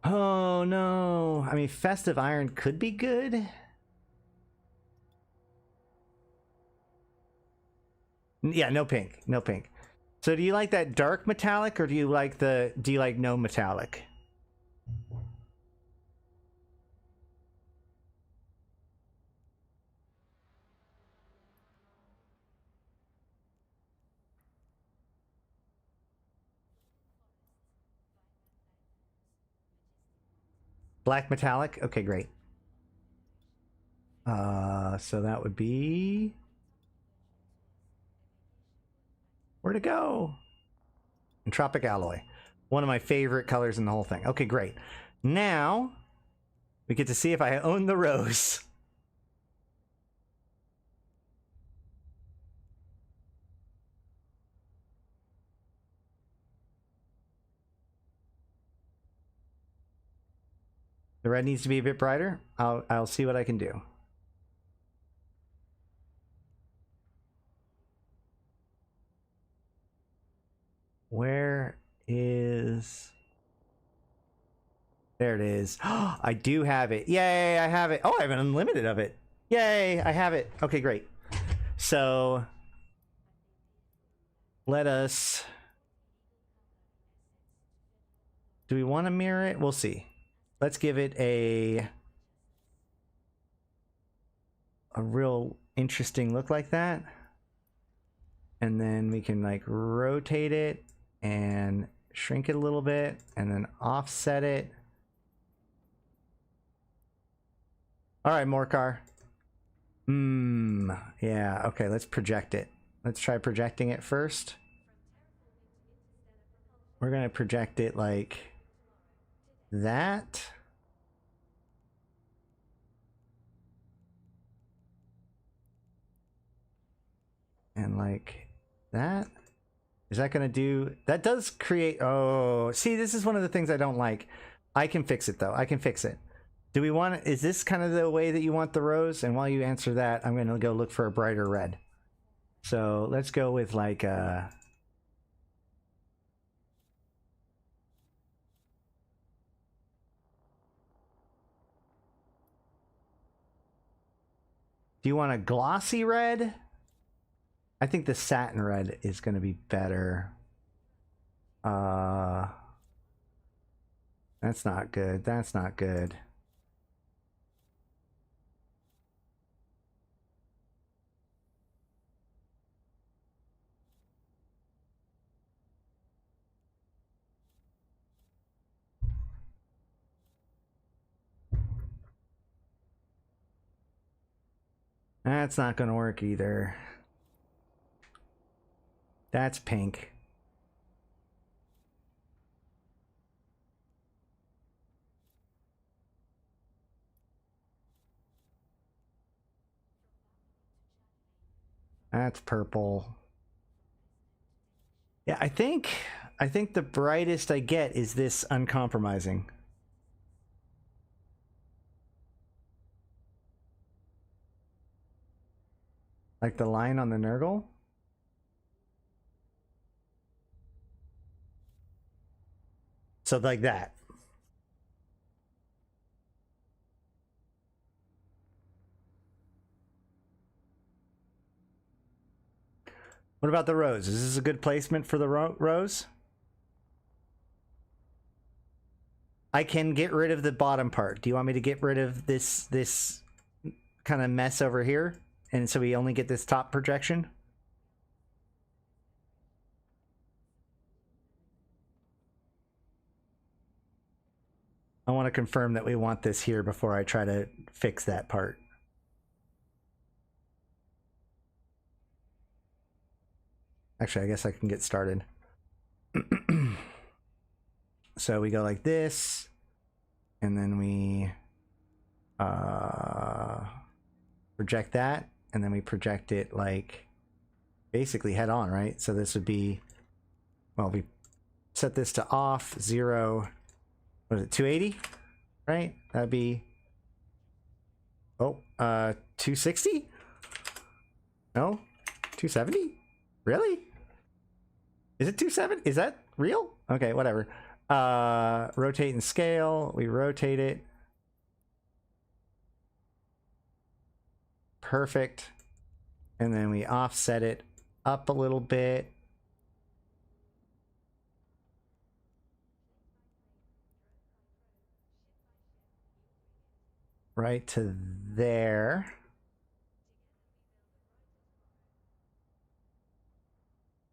Oh no. I mean, Festive Iron could be good. Yeah, no pink. No pink. So do you like that dark metallic, or do you like no metallic? Black metallic? Okay, great. So that would be... Where'd it go? Entropic Alloy. One of my favorite colors in the whole thing. Okay, great. Now, we get to see if I own the rose. The red needs to be a bit brighter. I'll see what I can do. Where is... There it is. I do have it. Yay, I have it. Oh, I have an unlimited of it. Yay, I have it. Okay, great. So let us... Do we want to mirror it? We'll see. Let's give it a real interesting look like that. And then we can like rotate it and shrink it a little bit and then offset it. All right, Morcar. Yeah, okay, let's project it. Let's try projecting it first. We're gonna project it like that. And like that. Is that gonna do... That does create... Oh, see, this is one of the things I don't like. I can fix it though. I can fix it. Do we want... Is this kind of the way that you want the rose? And while you answer that, I'm gonna go look for a brighter red. So let's go with like do you want a glossy red? I think the satin red is going to be better. That's not good. That's not good. That's not going to work either. That's pink. That's purple. Yeah, I think the brightest I get is this uncompromising. Like the line on the Nurgle? So like that. What about the rose? Is this a good placement for the rose? I can get rid of the bottom part. Do you want me to get rid of this kind of mess over here? And so we only get this top projection? I want to confirm that we want this here before I try to fix that part. Actually, I guess I can get started. So we go like this, and then we project that, and then we project it like basically head on, right? So this would be, well, we set this to off, 0, what is it, 280, right? That'd be, oh, 260? No, 270? Really? Is it 270? Is that real? Okay, whatever. Rotate and scale. We rotate it. Perfect. And then we offset it up a little bit. Right to there.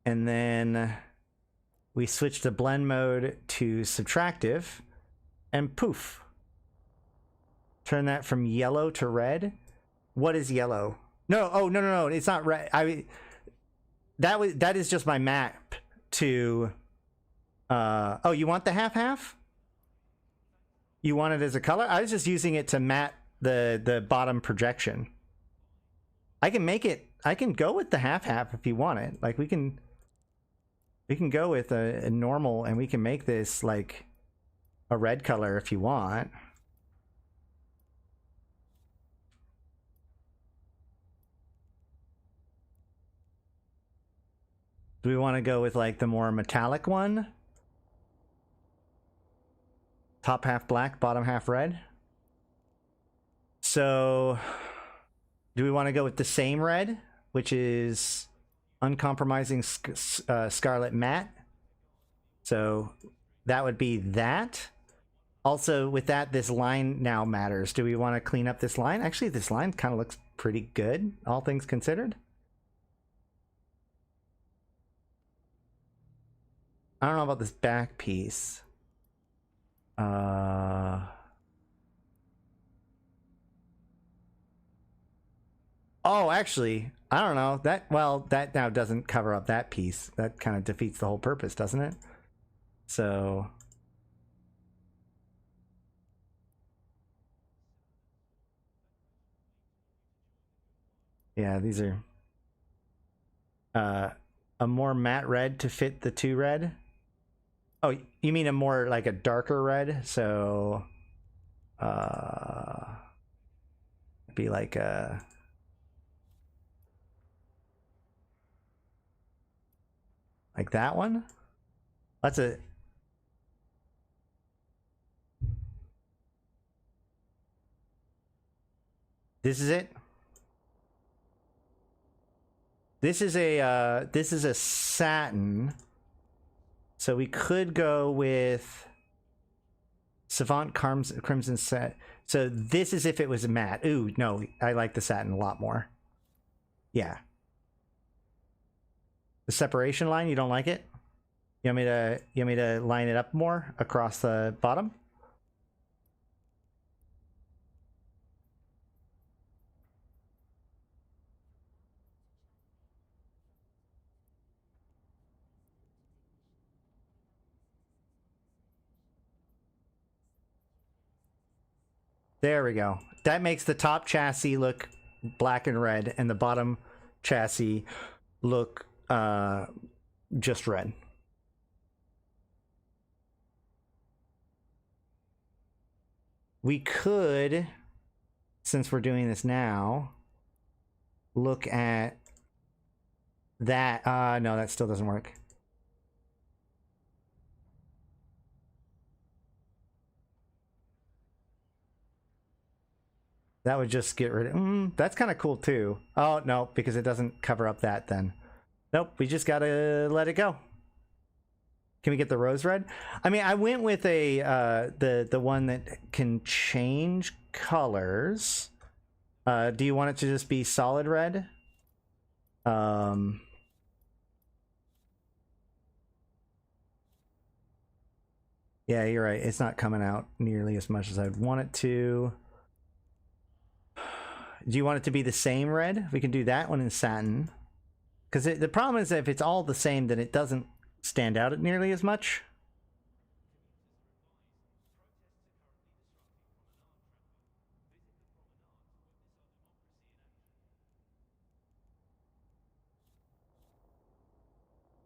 And then we switch to blend mode to subtractive, and poof. Turn that from yellow to red. What is yellow? No, oh no, it's not red. That is just my map to oh, you want the half? You want it as a color? I was just using it to map the bottom projection. I can make it, I can go with the half if you want it. Like we can go with a normal, and we can make this like a red color if you want. Do we want to go with like the more metallic one? Top half black, bottom half red. So do we want to go with the same red, which is uncompromising scarlet matte? So that would be that. Also with that, this line now matters. Do we want to clean up this line? Actually, this line kind of looks pretty good, all things considered. I don't know about this back piece. Oh, actually, I don't know. That now doesn't cover up that piece. That kind of defeats the whole purpose, doesn't it? So... yeah, these are... a more matte red to fit the 2 red. Oh, you mean a more like a darker red? So... be like a... like that one? That's a... this is it? This is a satin. So we could go with Savant Crimson Set. So this is if it was a matte. Ooh, no, I like the satin a lot more. Yeah. The separation line, you don't like it? You want me to line it up more across the bottom? There we go. That makes the top chassis look black and red, and the bottom chassis look just red. We could, since we're doing this now, look at that. No, that still doesn't work. That would just get rid of... that's kind of cool too. Oh, no, because it doesn't cover up that then. Nope, we just gotta let it go. Can we get the rose red? I mean, I went with a the one that can change colors. Do you want it to just be solid red? Yeah, you're right. It's not coming out nearly as much as I'd want it to. Do you want it to be the same red? We can do that one in satin. Because the problem is that if it's all the same, then it doesn't stand out nearly as much.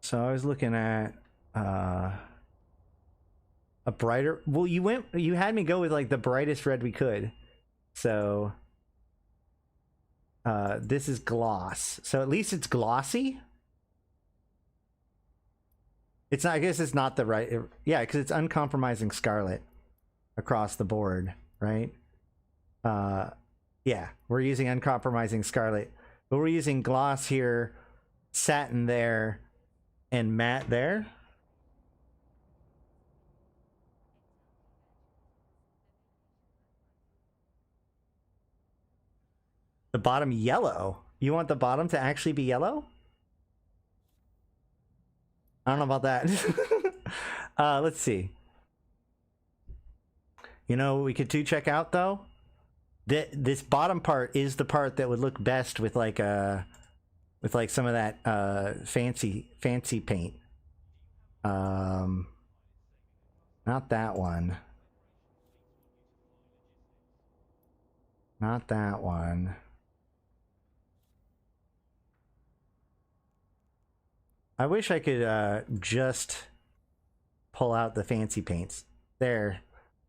So I was looking at a brighter... well, you had me go with like the brightest red we could. So... this is gloss, so at least it's glossy. It's not, I guess it's not the right... yeah, because it's uncompromising scarlet across the board, right? Yeah, we're using uncompromising scarlet, but we're using gloss here, satin there, and matte there. The bottom yellow? You want the bottom to actually be yellow? I don't know about that. Let's see. You know what we could check out though? This bottom part is the part that would look best with like some of that fancy paint. Not that one. Not that one. I wish I could just pull out the fancy paints. There.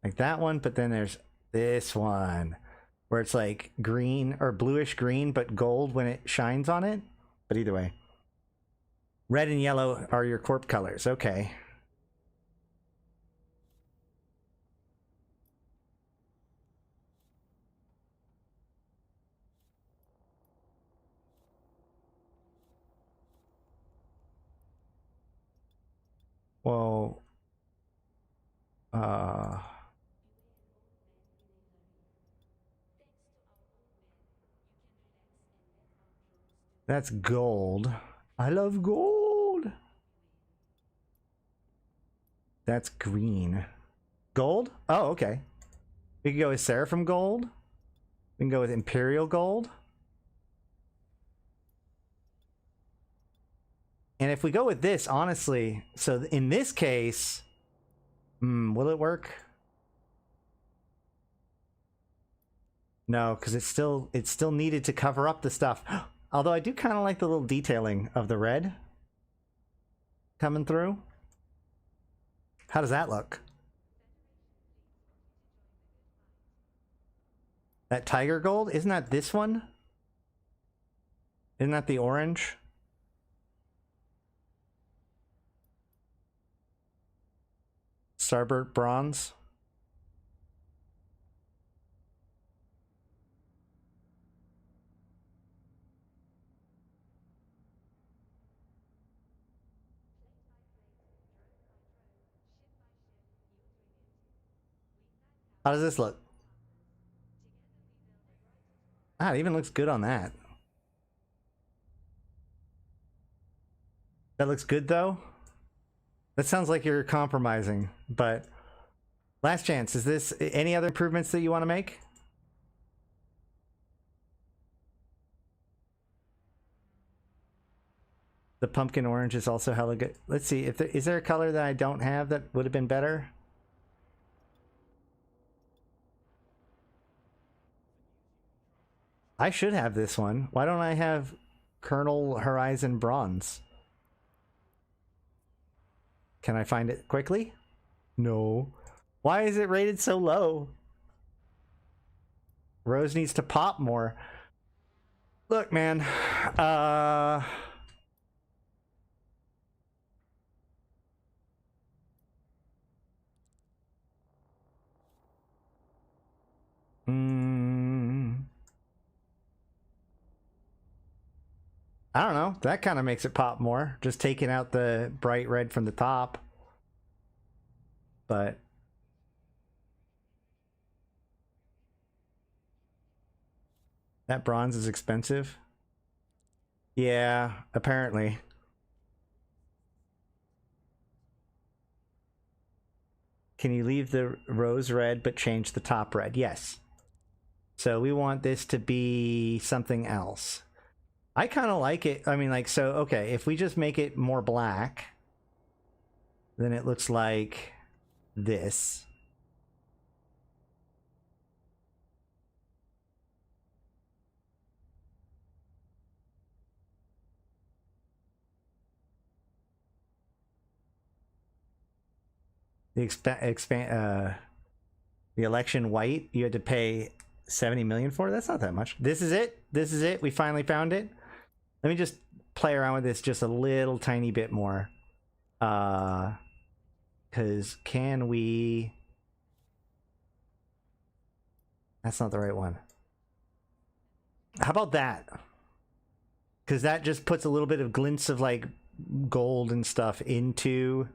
Like that one, but then there's this one. Where it's like green or bluish green, but gold when it shines on it. But either way. Red and yellow are your corp colors. Okay. Well, that's gold. I love gold. That's green. Gold? Oh, okay. We can go with Seraphim gold. We can go with Imperial gold. And if we go with this, honestly, so in this case, will it work? No, because it's still needed to cover up the stuff. Although I do kind of like the little detailing of the red coming through. How does that look? That tiger gold? Isn't that this one? Isn't that the orange? Starboard bronze. How does this look? Ah, it even looks good on that. That looks good though. That sounds like you're compromising, but last chance. Is this any other improvements that you want to make? The pumpkin orange is also hella good. Let's see if is there a color that I don't have that would have been better? I should have this one. Why don't I have Colonel Horizon Bronze? Can I find it quickly? No. Why is it rated so low? Rose needs to pop more. Look, man. I don't know. That kind of makes it pop more. Just taking out the bright red from the top. But that bronze is expensive. Yeah, apparently. Can you leave the rose red but change the top red? Yes. So we want this to be something else. I kind of like it. I mean, like, so, okay, if we just make it more black, then it looks like this. The election white, you had to pay 70 million for. That's not that much. This is it. This is it. We finally found it. Let me just play around with this just a little tiny bit more. Because can we... That's not the right one. How about that? Because that just puts a little bit of glints of like gold and stuff into...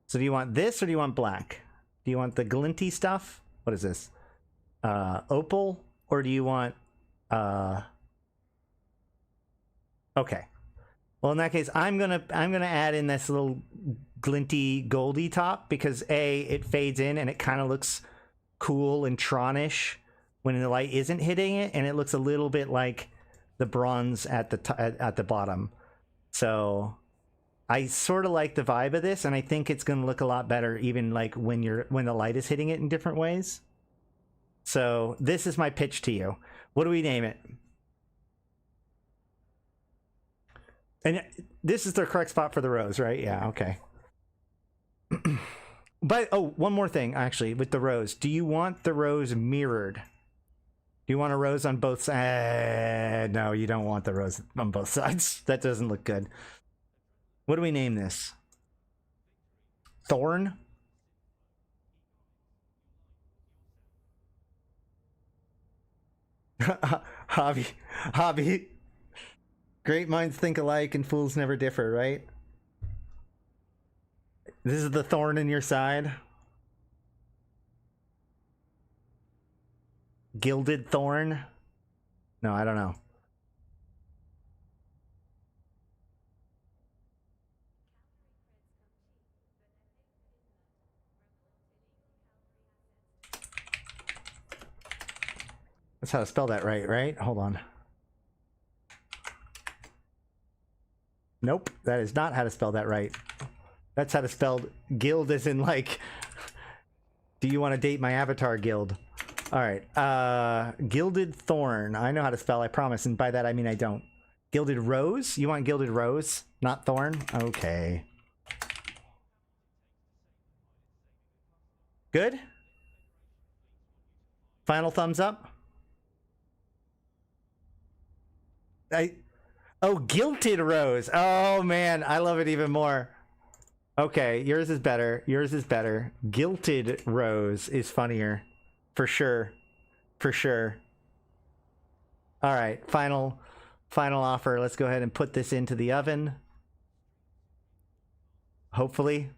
So do you want this or do you want black? Do you want the glinty stuff? What is this? Opal? Or do you want... Okay. Well, in that case, I'm gonna add in this little glinty goldy top because A, it fades in and it kind of looks cool and Tronish when the light isn't hitting it, and it looks a little bit like the bronze at the bottom. So I sort of like the vibe of this, and I think it's gonna look a lot better even like when the light is hitting it in different ways. So this is my pitch to you. What do we name it? And this is the correct spot for the rose, right? Yeah, okay. But, oh, one more thing, actually, with the rose. Do you want the rose mirrored? Do you want a rose on both sides? No, you don't want the rose on both sides. That doesn't look good. What do we name this? Thorn? Hobby. Great minds think alike and fools never differ, right? This is the thorn in your side. Gilded thorn? No, I don't know. That's how to spell that right? Hold on. Nope, that is not how to spell that right. That's how to spell guild, as in like, do you want to date my avatar guild? All right, Gilded Thorn. I know how to spell, I promise, and by that I mean I don't. Gilded Rose? You want Gilded Rose, not Thorn? Okay. Good? Final thumbs up? Oh, Gilded Rose. Oh man, I love it even more. Okay, yours is better. Yours is better. Gilded Rose is funnier. For sure. For sure. All right, final offer. Let's go ahead and put this into the oven. Hopefully.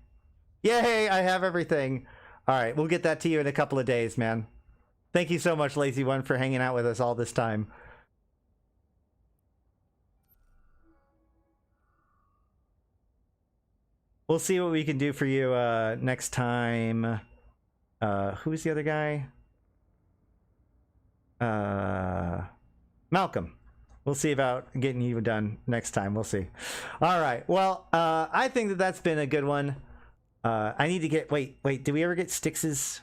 Yay, I have everything. All right, we'll get that to you in a couple of days, man. Thank you so much, Lazy One, for hanging out with us all this time. We'll see what we can do for you next time. Who's the other guy? Malcolm. We'll see about getting you done next time. We'll see. All right. Well, I think that that's been a good one. I need to get... Wait. Did we ever get Styx's...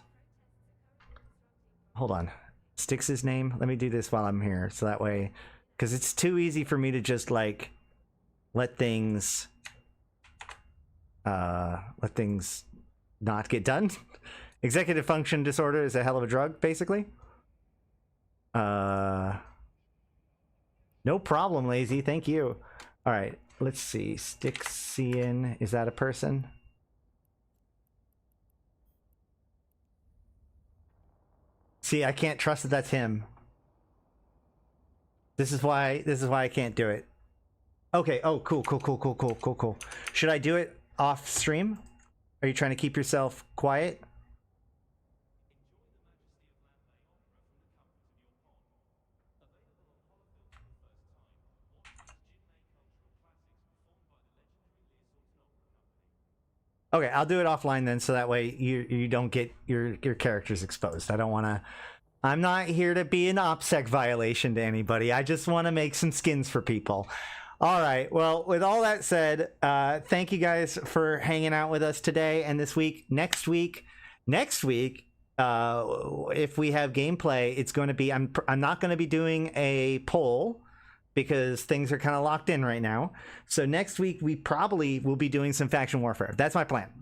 Hold on. Styx's name? Let me do this while I'm here. So that way... Because it's too easy for me to just, like, let things not get done. Executive function disorder is a hell of a drug, basically. No problem, Lazy. Thank you. All right, let's see. Styxian, is that a person? See, I can't trust that that's him. This is why I can't do it. Okay. Oh, cool. Should I do it off stream? Are you trying to keep yourself quiet? Okay, I'll do it offline then, so that way you don't get your characters exposed. I don't want to... I'm not here to be an OPSEC violation to anybody. I just want to make some skins for people. All right, well, with all that said, thank you guys for hanging out with us today and this week. Next week, if we have gameplay, it's going to be... I'm not going to be doing a poll, because things are kind of locked in right now. So next week, we probably will be doing some faction warfare. That's my plan.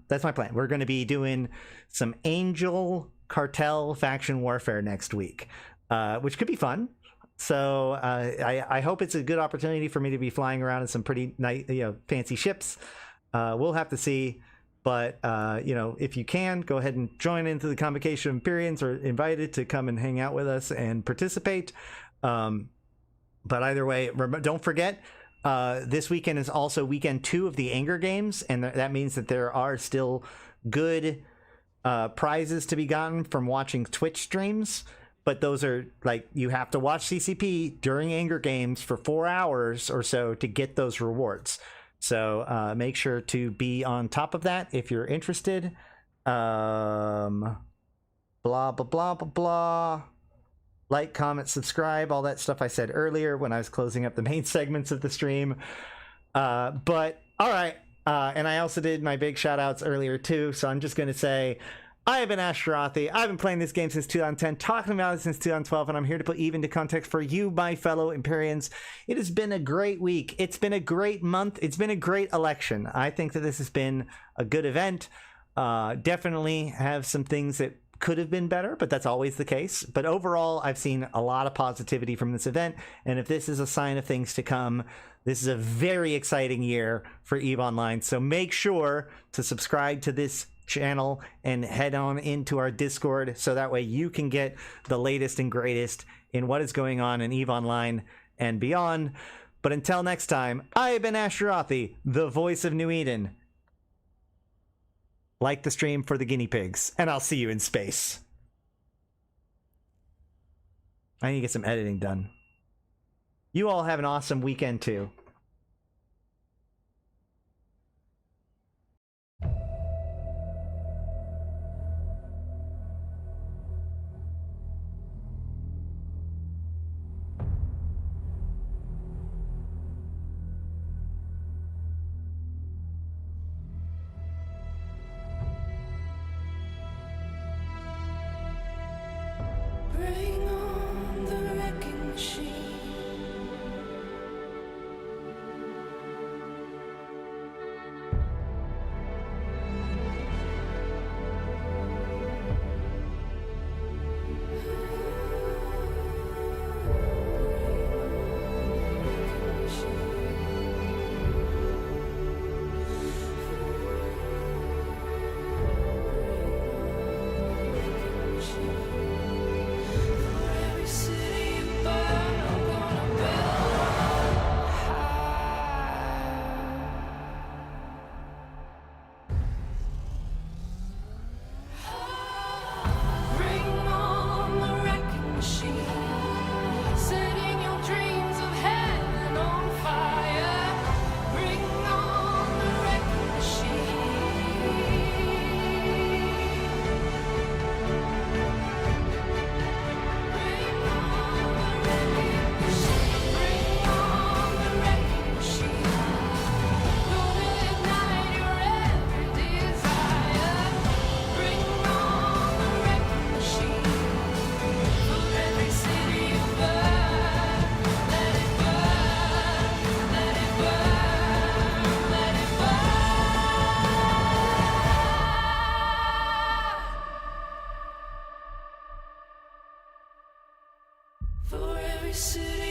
We're going to be doing some Angel Cartel faction warfare next week, which could be fun. So I hope it's a good opportunity for me to be flying around in some pretty nice, fancy ships. We'll have to see. But, if you can, go ahead and join into the Convocation of Empyreans, or invited to come and hang out with us and participate. But either way, don't forget, this weekend is also weekend 2 of the Anger Games, and that means that there are still good prizes to be gotten from watching Twitch streams. But those are, like, you have to watch CCP during Anger Games for 4 hours or so to get those rewards. So make sure to be on top of that if you're interested. Blah, blah, blah, blah, blah. Like, comment, subscribe, all that stuff I said earlier when I was closing up the main segments of the stream. But, all right. And I also did my big shout outs earlier, too. So I'm just going to say, I have been Ashtarothi. I've been playing this game since 2010, talking about it since 2012, and I'm here to put even into context for you, my fellow Empyreans. It has been a great week. It's been a great month. It's been a great election. I think that this has been a good event. Definitely have some things that could have been better, but that's always the case. But overall, I've seen a lot of positivity from this event, and if this is a sign of things to come, this is a very exciting year for EVE Online. So make sure to subscribe to this channel and head on into our Discord, so that way you can get the latest and greatest in what is going on in EVE Online and beyond. But until next time, I have been Ashtarothi, the voice of New Eden. Like the stream for the guinea pigs, and I'll see you in space. I need to get some editing done. You all have an awesome weekend too. every city